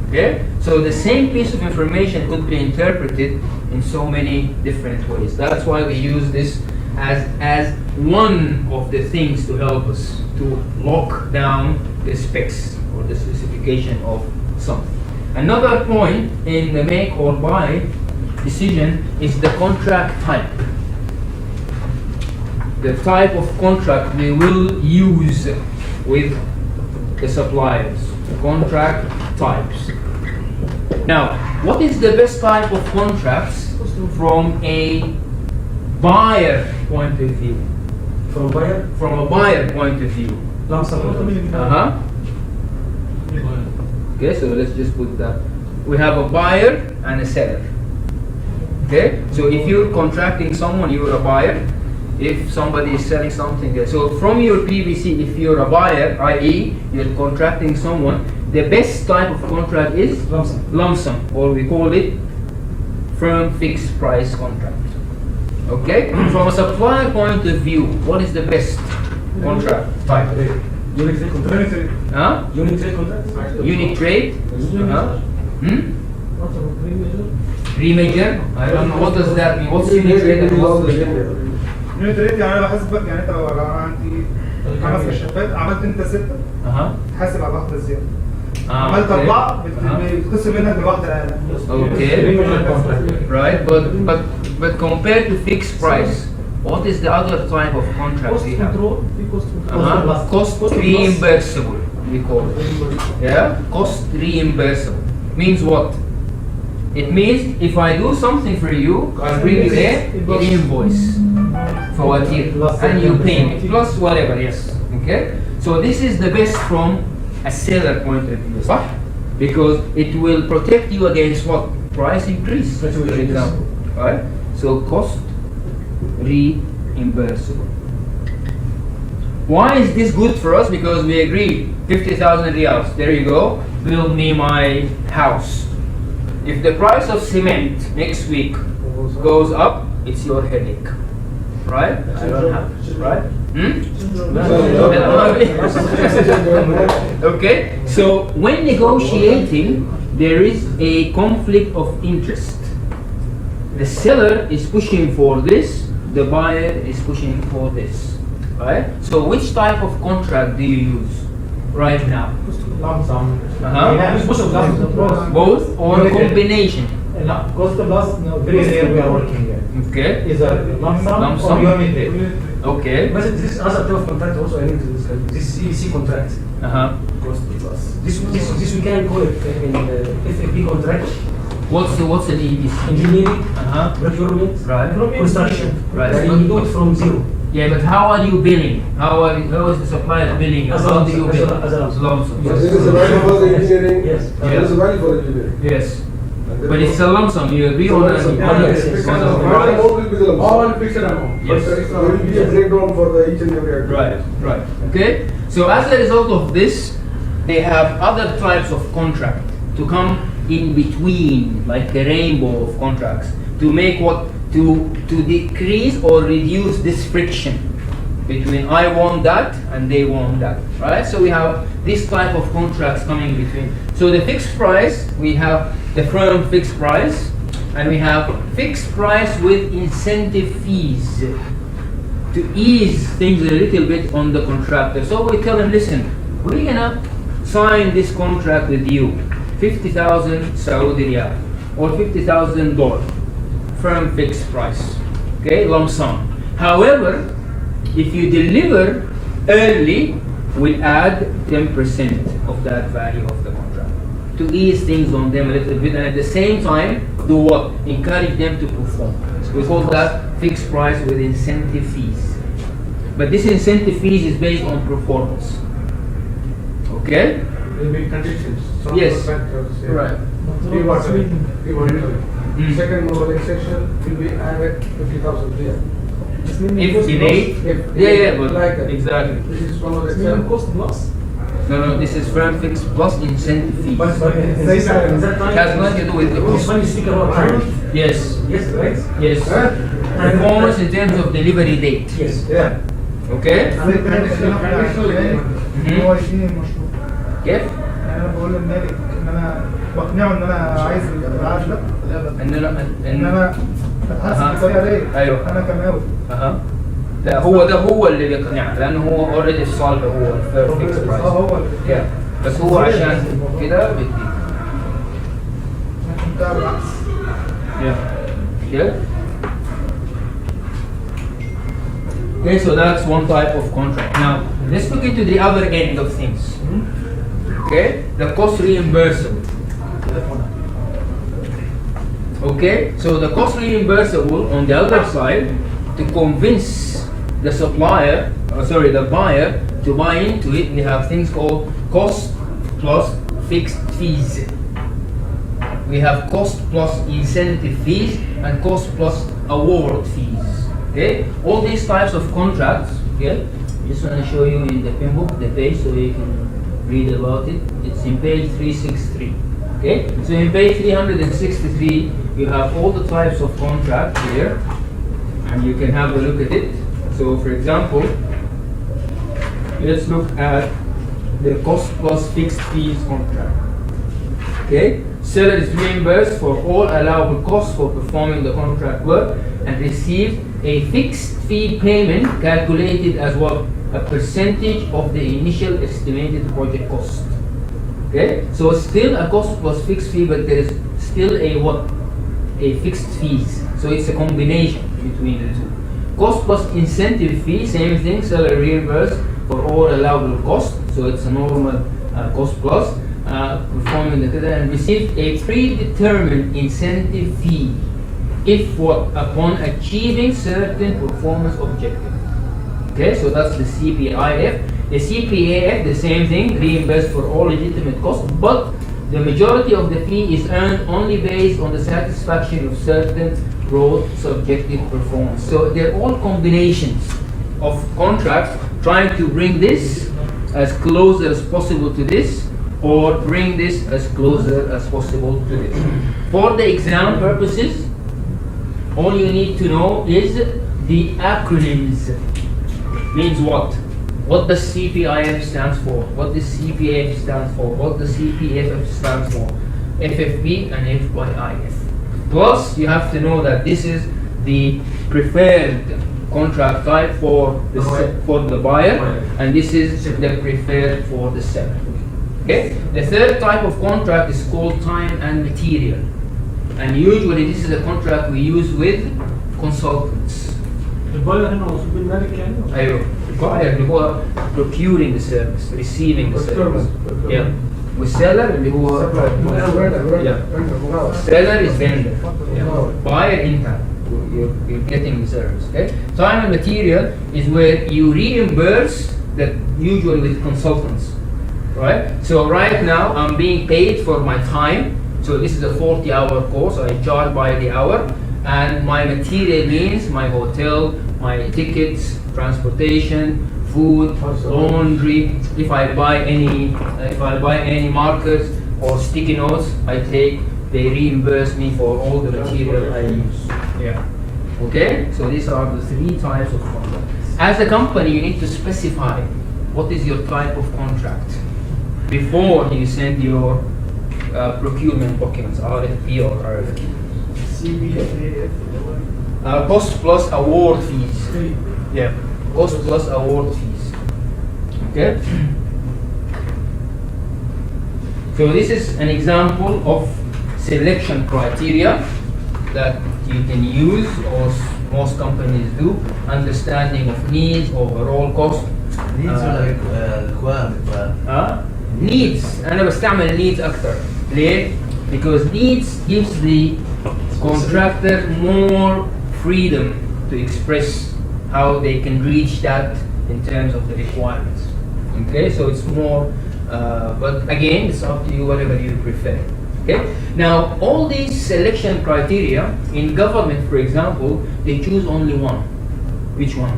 Speaker 1: Okay? So the same piece of information could be interpreted in so many different ways. That's why we use this as one of the things to help us to lock down the specs or the specification of something. Another point in the make or buy decision is the contract type. The type of contract we will use with the suppliers, the contract types. Now, what is the best type of contracts from a buyer point of view?
Speaker 3: From a buyer?
Speaker 1: From a buyer point of view.
Speaker 3: Lump sum.
Speaker 1: Okay, so let's just put that. We have a buyer and a seller. Okay, so if you're contracting someone, you're a buyer. If somebody is selling something, so from your PVC, if you're a buyer, i.e., you're contracting someone, the best type of contract is lump sum, or we call it firm fixed price contract. Okay, from a supplier point of view, what is the best contract type?
Speaker 3: Unit trade contract.
Speaker 1: Huh?
Speaker 3: Unit trade contract.
Speaker 1: Unit trade? Remajor? I don't know, what does that mean? What's unit trade and what's remajor?
Speaker 9: يونت ريت يعني انا بحاسبك، يعني انت لو عندي 5 كشافات عملت انت 6 تحاسب على واحده زياده. عملت 4 بتخصم منك الواحده اقل.
Speaker 1: Okay, right, but But compared to fixed price, what is the other type of contract
Speaker 3: Cost
Speaker 1: we have?
Speaker 3: control,
Speaker 1: Cost reimbursable, we call it. Yeah, cost reimbursable means what? It means if I do something for you, I bring you an invoice for what you and you pay me plus whatever. Yes. Okay. So this is the best from a seller point of view, صح? Because it will protect you against what? Price increase, for example. Right? So cost reimbursable. Why is this good for us? Because we agreed 50,000 riyals. There you go. Build me my house. If the price of cement next week goes up, it's your headache. Right? I don't have. Right? Okay. So when negotiating, there is a conflict of interest. The seller is pushing for this, the buyer is pushing for this. Right? So which type of contract do you use right now?
Speaker 10: Lump sum.
Speaker 1: Both or a combination?
Speaker 10: Cost plus, no, very rare we are working here.
Speaker 1: Okay.
Speaker 10: Is a lump sum or unit rate.
Speaker 1: Okay.
Speaker 3: But this other type of contract also I need to discuss. This EC contract. Cost plus. This we can call it in FAP contract.
Speaker 1: What's an EPC?
Speaker 3: Engineering, procurement,
Speaker 1: Right.
Speaker 3: construction.
Speaker 1: Right.
Speaker 3: And you do it from zero.
Speaker 1: Yeah, but how are you billing? How is the supplier billing?
Speaker 3: As a
Speaker 1: How
Speaker 3: lump
Speaker 1: do you
Speaker 3: sum,
Speaker 1: bill?
Speaker 3: as a lump sum.
Speaker 1: Lump sum.
Speaker 7: There is a value for the engineering.
Speaker 3: Yes.
Speaker 7: There is a value for engineering.
Speaker 1: Yes. But it's a lump sum. You agree on
Speaker 7: Lump sum.
Speaker 1: a
Speaker 3: Yes, yes.
Speaker 1: on a
Speaker 7: All
Speaker 1: price?
Speaker 7: amount will be the lump sum.
Speaker 8: All fixed amount.
Speaker 1: Yes.
Speaker 7: But there will be a breakdown for the each and every item.
Speaker 1: Right. Okay. So as a result of this, they have other types of contract to come in between, like a rainbow of contracts, to make what to decrease or reduce this friction between I want that and they want that. Right. So we have this type of contracts coming between. So the fixed price, we have the firm fixed price, and we have fixed price with incentive fees to ease things a little bit on the contractor. So we tell him, listen, we're gonna sign this contract with you, 50,000 Saudi riyal or $50,000 firm fixed price, okay, lump sum. However, if you deliver early, we'll add 10% of that value of the contract to ease things on them a little bit, and at the same time do what? Encourage them to perform. We call that fixed price with incentive fees. But this incentive fees is based on performance. Okay?
Speaker 8: Will be conditions. Some
Speaker 1: Yes.
Speaker 8: factors, yeah.
Speaker 1: Right.
Speaker 8: Second mobilization will be added 50,000 riyal.
Speaker 1: If delayed, but
Speaker 8: like that.
Speaker 1: exactly.
Speaker 8: This is one of the examples.
Speaker 3: Cost plus.
Speaker 1: No, this is firm fixed plus incentive fees.
Speaker 3: But in that time,
Speaker 1: It has nothing to do with the
Speaker 3: this
Speaker 1: cost.
Speaker 3: one you speak about time.
Speaker 1: Yes,
Speaker 3: Yes, right?
Speaker 1: yes. Performance in terms of delivery date.
Speaker 3: Yes.
Speaker 8: Yeah.
Speaker 1: Okay?
Speaker 9: هو يشيل المشروع.
Speaker 1: كيف؟
Speaker 9: يعني انا بقول للمالك ان انا بقنعه ان انا عايز العقد ده ان انا اتحاسب بطريقه رايقه.
Speaker 1: ايوه.
Speaker 9: انا كمقاول.
Speaker 1: لا هو اللي بيقنعك، لانه هو اوريدي في صالحه، هو الفير فيكس برايس.
Speaker 9: هو اللي
Speaker 1: بس هو عشان كده بدي.
Speaker 9: بتاع بالعكس.
Speaker 1: Yeah. Okay, so that's one type of contract. Now, let's look into the other end of things. Okay, the cost reimbursable. Okay, so the cost reimbursable on the other side, to convince the supplier, the buyer to buy into it, we have things called cost plus fixed fees. We have cost plus incentive fees and cost plus award fees. Okay, all these types of contracts. Okay, just want to show you in the pen book the page so you can read about it. It's in page 363. Okay, so in page 363 you have all the types of contracts here, and you can have a look at it. So, for example, let's look at the cost plus fixed fees contract. Okay, seller is reimbursed for all allowable costs for performing the contract work and receive a fixed fee payment calculated as what? A percentage of the initial estimated project cost. Okay, so still a cost plus fixed fee, but there is still a what? a fixed fees. So it's a combination between the two. Cost plus incentive fee, same thing, seller reimbursed for all allowable costs. So it's a normal cost plus. Performing the tender and receive a predetermined incentive fee if what upon achieving certain performance objective. Okay, so that's the CPIF. The CPAF, the same thing, reimbursed for all legitimate costs, but the majority of the fee is earned only based on the satisfaction of certain broad subjective performance. So they're all combinations of contracts trying to bring this as close as possible to this, or bring this as closer as possible to this. For the exam purposes, all you need to know is the acronyms. Means what? What the CPIF stands for, what the CPAF stands for, what the CPFF stands for, FFP and FYIF. Plus, you have to know that this is the preferred contract type for the buyer, and this is the preferred for the seller. Okay? The third type of contract is called time and material, and usually this is a contract we use with consultants.
Speaker 2: الباير هنا موصول بالمالك يعني؟
Speaker 1: أيوه. الباير اللي هو procuring the service, receiving the service. Yeah. والseller اللي هو seller is vendor. Yeah. Buyer income. You're getting the service. Okay. Time and material is where you reimburse that usually with consultants. Right? So right now I'm being paid for my time. So this is a 40-hour course. I charge by the hour. And my material means my hotel, my tickets, transportation, food, laundry. If I buy any markers or sticky notes, they reimburse me for all the material I use. Yeah. Okay. So these are the three types of contract. As a company, you need to specify what is your type of contract before you send your procurement documents, RFP or RFQ. Cost plus award fees. Yeah, cost plus award fees. Okay. So this is an example of selection criteria that you can use, or most companies do. Understanding of needs, overall cost.
Speaker 6: Needs ولا requirement?
Speaker 1: Needs. أنا بستعمل needs أكثر. ليه؟ Because needs gives the contractor more freedom to express how they can reach that in terms of the requirements. Okay, so it's more, but again, it's up to you, whatever you prefer. Okay, now all these selection criteria in government, for example, they choose only one. Which one?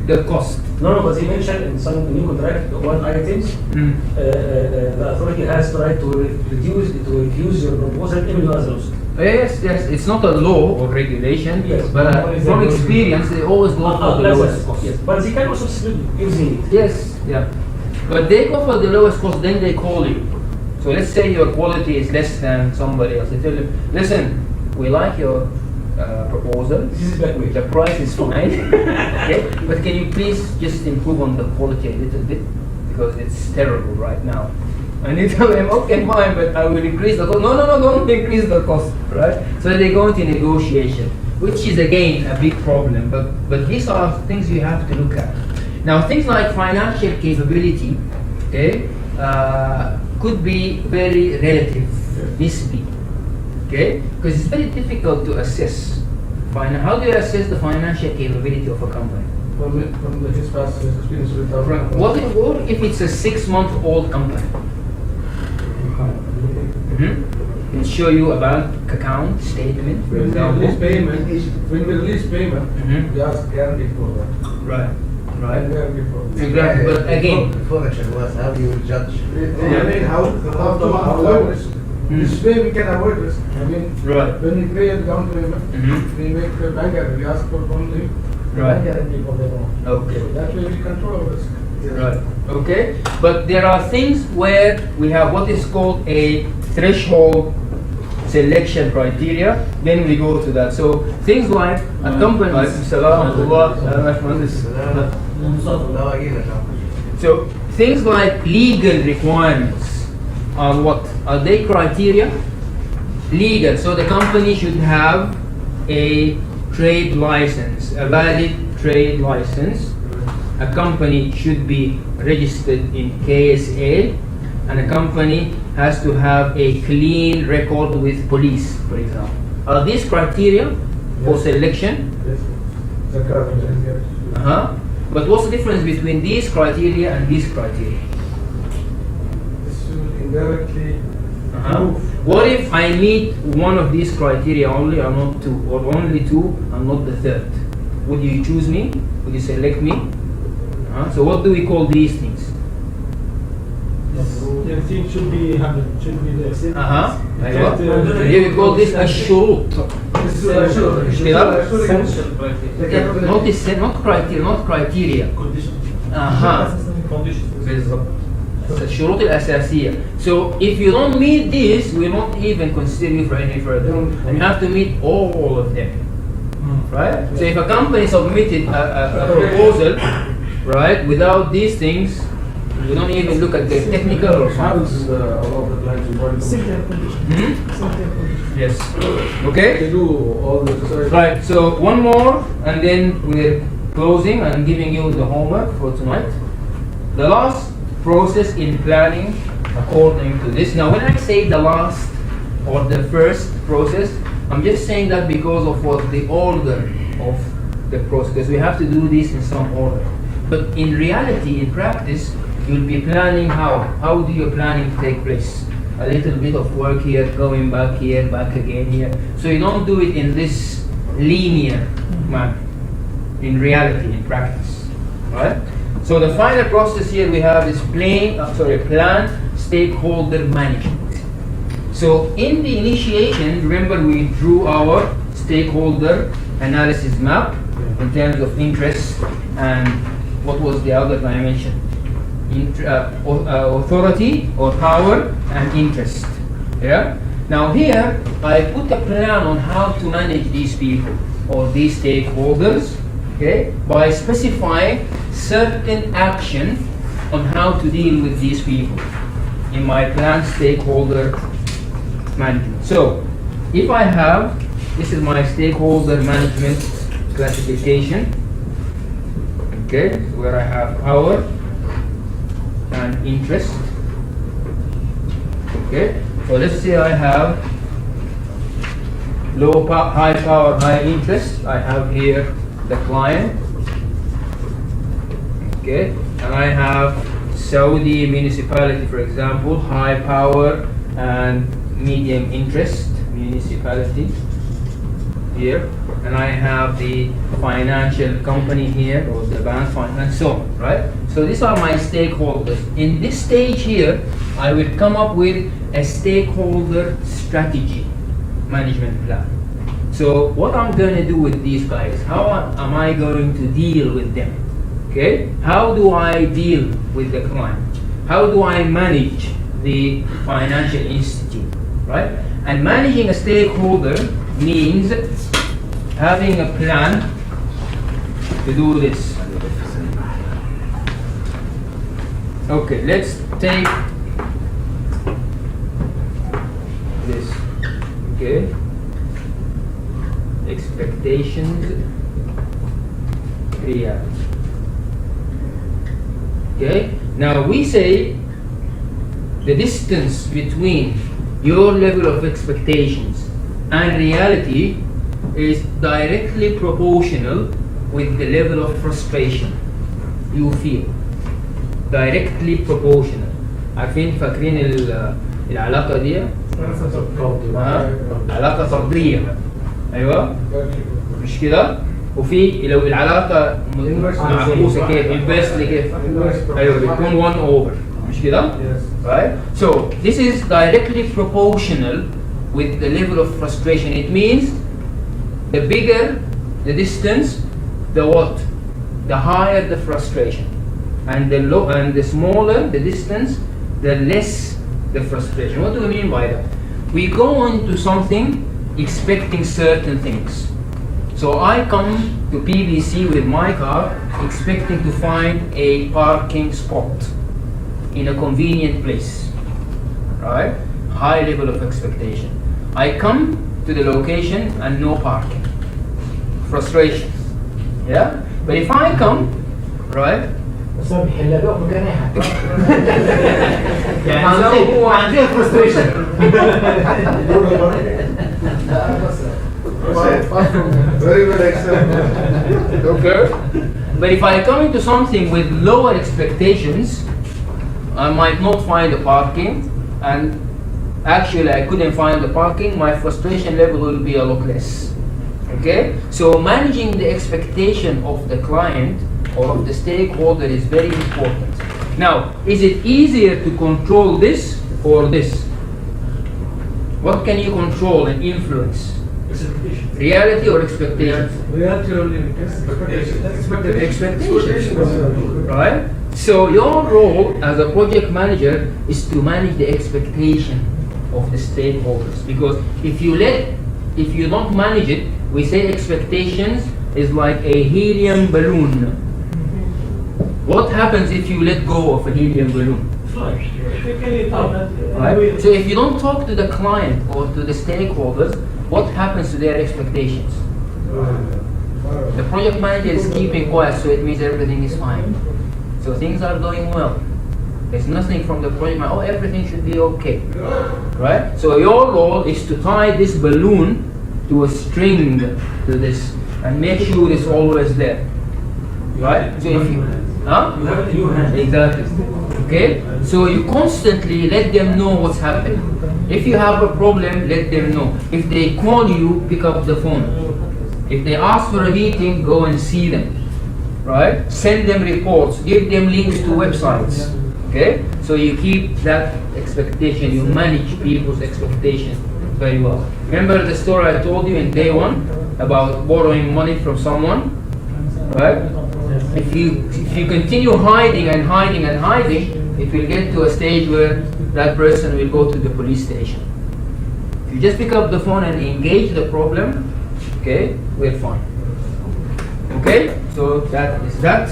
Speaker 1: The cost.
Speaker 3: No, but he mentioned in some new contract one items, the authority has the right to refuse your proposal even though it's lost.
Speaker 1: Yes, it's not a law or regulation,
Speaker 3: yes,
Speaker 1: but from experience, they always go for the lowest cost.
Speaker 3: Yes, but they can also split if they need.
Speaker 1: Yes, yeah. But they go for the lowest cost, then they call you. So let's say your quality is less than somebody else. They tell you, listen, we like your proposal. The price is fine. Okay, but can you please just improve on the quality a little bit, because it's terrible right now. And you tell them, okay, fine, but I will increase the cost. No, don't increase the cost, right? So they go into negotiation, which is again a big problem. But these are things you have to look at. Now, things like financial capability, okay, could be very relative, nisbi, okay, because it's very difficult to assess. How do you assess the financial capability of a company?
Speaker 7: From his past experience with our
Speaker 1: What if it's a 6-month-old company? Can show you a bank account statement, for example.
Speaker 7: When we release payment, we ask guarantee for that.
Speaker 1: Right.
Speaker 7: Guarantee for that.
Speaker 1: Exactly. But again,
Speaker 6: before how do you judge?
Speaker 7: I mean, how to avoid risk? This way we can avoid risk. I mean, when we pay a down payment, we make a bank guarantee. We ask for only bank guarantee for the loan.
Speaker 1: Okay.
Speaker 7: That way we control risk.
Speaker 1: Right. Okay. But there are things where we have what is called a threshold selection criteria. Then we go to that. So things like a company. So things like legal requirements are what? Are they criteria? legal. So the company should have a trade license, a valid trade license. A company should be registered in KSA, and a company has to have a clean record with police, for example. Are these criteria for selection? But what's the difference between these criteria and these criteria?
Speaker 8: This will indirectly prove.
Speaker 1: What if I meet one of these criteria only, or not two, or only two and not the third? Would you choose me? Would you select me? So what do we call these things?
Speaker 2: Everything should be 100, should be there.
Speaker 1: Here we call this الشروط. not criteria. بالضبط. الشروط الأساسية. So if you don't meet this, we won't even consider you for any further. And you have to meet all of them. Right? So if a company submitted a proposal, right, without these things, we don't even look at the technical or
Speaker 8: Happens a lot of the clients report.
Speaker 1: Yes. Okay?
Speaker 8: They do all the
Speaker 1: Right, so one more, and then we're closing and giving you the homework for tonight. The last process in planning according to this. Now, when I say the last or the first process, I'm just saying that because of what the order of the process, because we have to do this in some order. But in reality, in practice, you'll be planning how do your planning take place? A little bit of work here, going back here, back again here. So you don't do it in this linear manner. In reality, in practice, right? So the final process here we have is plan stakeholder management. So in the initiation, remember we drew our stakeholder analysis map in terms of interest and what was the other dimension? Authority or power and interest. Yeah. Now here I put a plan on how to manage these people or these stakeholders. Okay, by specifying certain action on how to deal with these people in my plan stakeholder management. So if I have, this is my stakeholder management classification. Okay, where I have power and interest. Okay, so let's say I have high power, high interest. I have here the client. Okay, and I have Saudi municipality, for example, high power and medium interest municipality here, and I have the financial company here, or the bank and so on, right? So these are my stakeholders. In this stage here, I will come up with a stakeholder strategy management plan. So what I'm going to do with these guys, how am I going to deal with them? Okay, how do I deal with the client? How do I manage the financial institute, right? And managing a stakeholder means having a plan to do this. Okay, let's take this. Okay, expectations, reality. Okay, now we say the distance between your level of expectations and reality is directly proportional with the level of frustration you feel. Directly proportional. عارفين فاكرين العلاقة دي؟ علاقة طردية. أيوة. مش كده؟ وفي لو العلاقة معكوسة كيف؟ inversely كيف؟ أيوة بتكون 1 over. مش كده؟ Right? So this is directly proportional with the level of frustration. It means the bigger the distance, the what? The higher the frustration. And the smaller the distance, the less the frustration. What do we mean by that? We go into something expecting certain things. So I come to PVC with my car expecting to find a parking spot in a convenient place. Right? High level of expectation. I come to the location and no parking. Frustration. Yeah? But if I come, right?
Speaker 10: بس ما بيحل له مكان اي حد
Speaker 1: يعني هو
Speaker 10: عندي frustration
Speaker 8: Very well explained.
Speaker 1: Okay. But if I come into something with lower expectations, I might not find the parking, and actually I couldn't find the parking, my frustration level will be a lot less. Okay? So managing the expectation of the client or of the stakeholder is very important. Now, is it easier to control this or this? What can you control and influence? Reality or expectations?
Speaker 2: Reality or
Speaker 1: Expectations, right? So your role as a project manager is to manage the expectation of the stakeholders, because if you don't manage it, we say expectations is like a helium balloon. What happens if you let go of a helium balloon? Right? So if you don't talk to the client or to the stakeholders, what happens to their expectations? The project manager is keeping quiet, so it means everything is fine. So things are going well. There's nothing from the project manager, oh, everything should be okay. Right? So your role is to tie this balloon to a string to this and make sure it's always there. Right? So if you, huh?
Speaker 3: You have it in your hand.
Speaker 1: Exactly. Okay? So you constantly let them know what's happening. If you have a problem, let them know. If they call you, pick up the phone. If they ask for a meeting, go and see them. Right? Send them reports. Give them links to websites. Okay? So you keep that expectation. You manage people's expectations very well. Remember the story I told you in day one about borrowing money from someone? Right? If you continue hiding and hiding and hiding, it will get to a stage where that person will go to the police station. If you just pick up the phone and engage the problem, okay, we're fine. Okay, so that is that.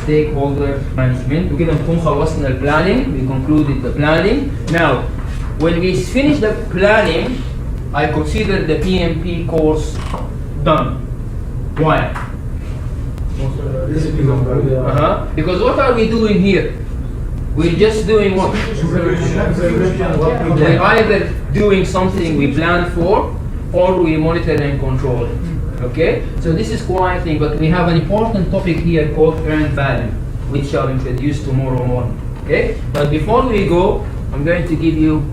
Speaker 1: Stakeholder management. وكده نكون خلصنا planning. We concluded the planning. Now, when we finish the planning, I consider the PMP course done. Why? Because what are we doing here? We're just doing what? We're either doing something we planned for, or we monitor and control it. Okay? So this is quite a thing, but we have an important topic here called earned value, which I'll introduce tomorrow morning. Okay? But before we go, I'm going to give you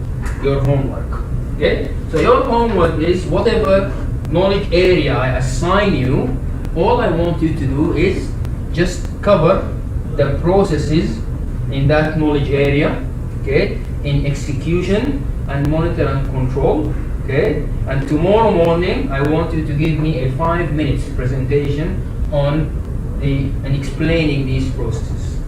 Speaker 1: your homework. Okay? So your homework is whatever knowledge area I assign you, all I want you to do is just cover the processes in that knowledge area, okay, in execution and monitor and control, okay. And tomorrow morning, I want you to give me a 5 minutes presentation on and explaining these processes.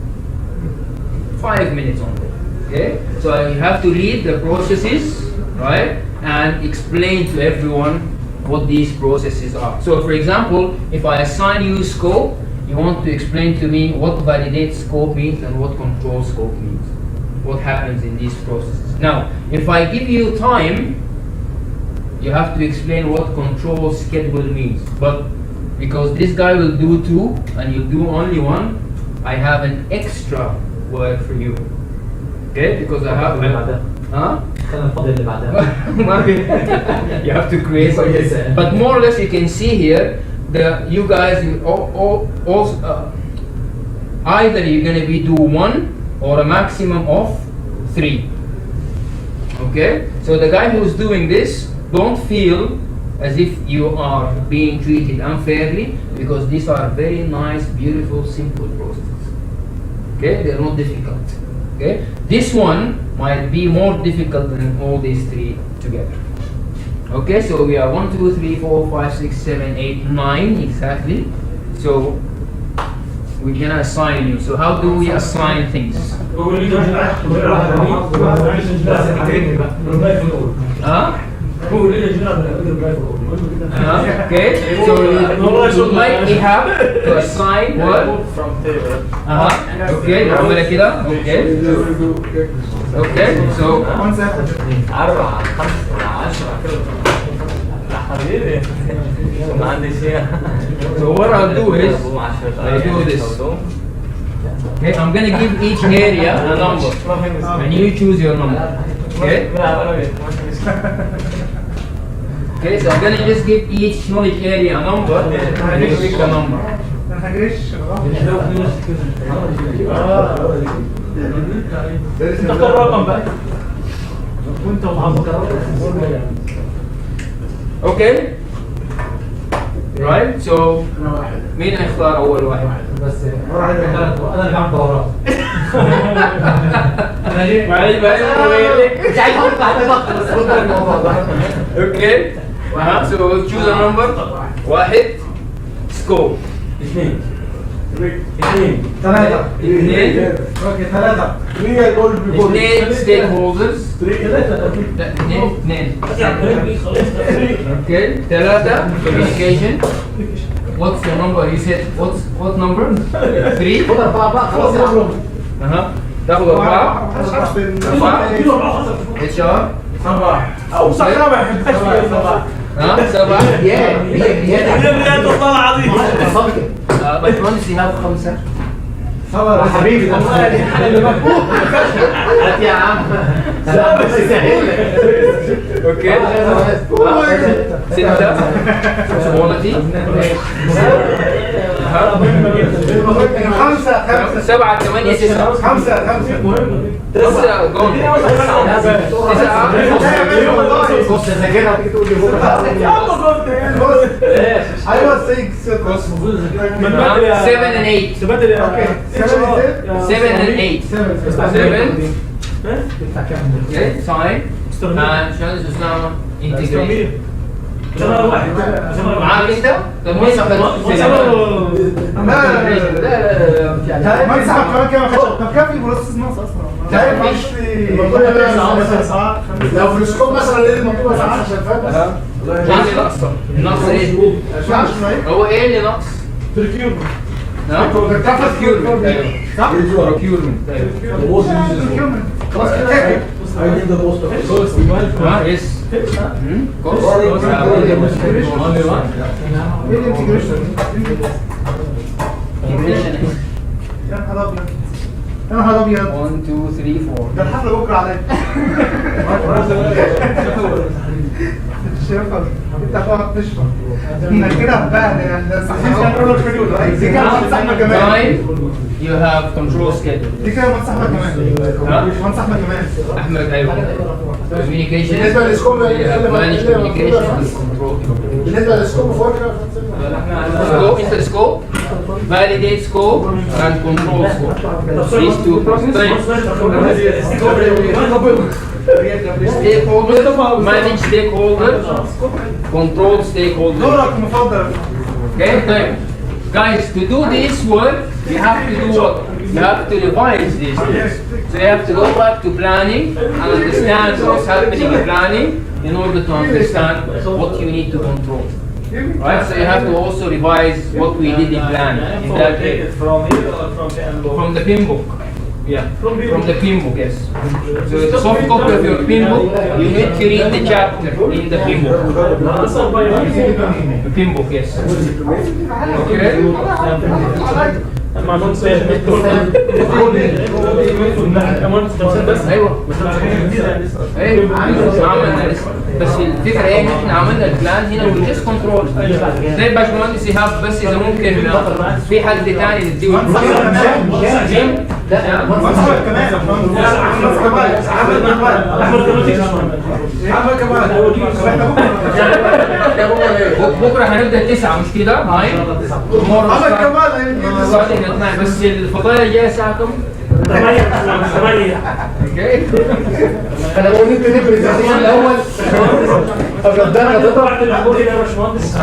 Speaker 1: 5 minutes only, okay. So you have to read the processes, right, and explain to everyone what these processes are. So for example, if I assign you scope, you want to explain to me what validate scope means and what control scope means. What happens in these processes. Now, if I give you time, you have to explain what control schedule means. But because this guy will do 2 and you do only 1, I have an extra word for you. Okay? Because I have... Huh? You have to create something. But more or less you can see here, you guys also, either you're going to be do 1 or a maximum of 3. Okay? So the guy who's doing this, don't feel as if you are being treated unfairly, because these are very nice, beautiful, simple processes. Okay? They're not difficult. Okay? This one might be more difficult than all these 3 together. Okay, so we are 1, 2, 3, 4, 5, 6, 7, 8, 9 exactly. So we're gonna assign you. So how do we assign things?
Speaker 3: Huh?
Speaker 1: Okay, so you might have to assign what?
Speaker 5: From table.
Speaker 1: Okay, نعملها كده. Okay. Okay, so
Speaker 5: 4 5 10 كده. لا حبيبي ما عندي شيء.
Speaker 1: So what I'll do is, I'll do this. Okay, I'm gonna give each area a number, and you choose your number. Okay? Okay, so I'm gonna just give each knowledge area a number, and you pick a number.
Speaker 2: تختار رقم بقى وانت
Speaker 1: Okay? Right? So مين هيختار أول واحد؟
Speaker 10: بس انا اللي عم دورات
Speaker 1: معلش
Speaker 10: مش عايز اقول تحت ضغط بس قلت الموضوع ده.
Speaker 1: Okay? So choose a number. واحد. Scope.
Speaker 3: اثنين.
Speaker 8: ثلاثة.
Speaker 1: اثنين.
Speaker 8: اوكي ثلاثة. اثنين
Speaker 1: stakeholders. لا اثنين. Okay. ثلاثة. Communication. What's your number? You said what number? 3.
Speaker 10: خد اربعه بقى خلاص يا عم.
Speaker 1: تاخد 4. 4. HR.
Speaker 2: او صح ما يحبش
Speaker 1: 7.
Speaker 10: يا
Speaker 2: والله العظيم
Speaker 1: باشمهندس يهاب 5.
Speaker 10: حبيبي ده هات يا عم
Speaker 1: اوكي 6. quality. 7 8 9.
Speaker 8: 5
Speaker 1: 9 جون. 9
Speaker 10: بص ذاكرها تيجي تقول لي بكره
Speaker 8: I was saying
Speaker 1: 7 and 8. 7 and 8. 7. Okay, sign. شهادة إسلام integration. معاك أنت؟ طب مين
Speaker 8: ما يسحب كمان كام خشب. طب كام في بروسس ناقص اصلا؟ لو في السكوب مثلا ايه المطلوب ساعات عشان فاهم
Speaker 1: نقص ايه؟ هو ايه اللي نقص؟
Speaker 8: خلاص كده
Speaker 1: Yes.
Speaker 8: يا نهار ابيض يا نهار ابيض
Speaker 1: 1 2 3 4.
Speaker 8: ده الحفله بكره عليا الشيخ انت هتقعد تشرب انك كده هتبهدل الناس دي كده منصحنا كمان
Speaker 1: 9 you have control schedule.
Speaker 8: دي كده منصحنا كمان منصحنا كمان
Speaker 1: احمد ايوه communication.
Speaker 8: بالنسبه للسكوب
Speaker 1: you have managed communication and control.
Speaker 8: بالنسبه للسكوب فوق
Speaker 1: Scope, inter scope, validate scope, and control scope. These two processes. Stakeholder, manage stakeholder, control stakeholder.
Speaker 8: دورك المفضل
Speaker 1: Okay, then, guys, to do this work, you have to do what? You have to revise these things. So you have to go back to planning and understand what's happening in planning in order to understand what you need to control. Right, so you have to also revise what we did in planning. In that
Speaker 5: Take it from here or from the envelope?
Speaker 1: from the PIM book. Yeah, from the PIM book, yes. So the soft copy of your PIM book, you need to read the chapter in the PIM book. The PIM book, yes. Okay. ايوه عملنا لسه بس الفكره ايه ان احنا عملنا البلان هنا وجست كنترول زي الباشمهندس ايهاب بس اذا ممكن في حد ثاني نديه بكره هنبدا 9 مش كده؟ هاي بس الفضايا الجايه الساعه كم؟
Speaker 3: 8
Speaker 1: اوكي
Speaker 10: انا بقول انت نبرز الاول قبل الدرجه
Speaker 3: طلعت العبور هنا يا باشمهندس.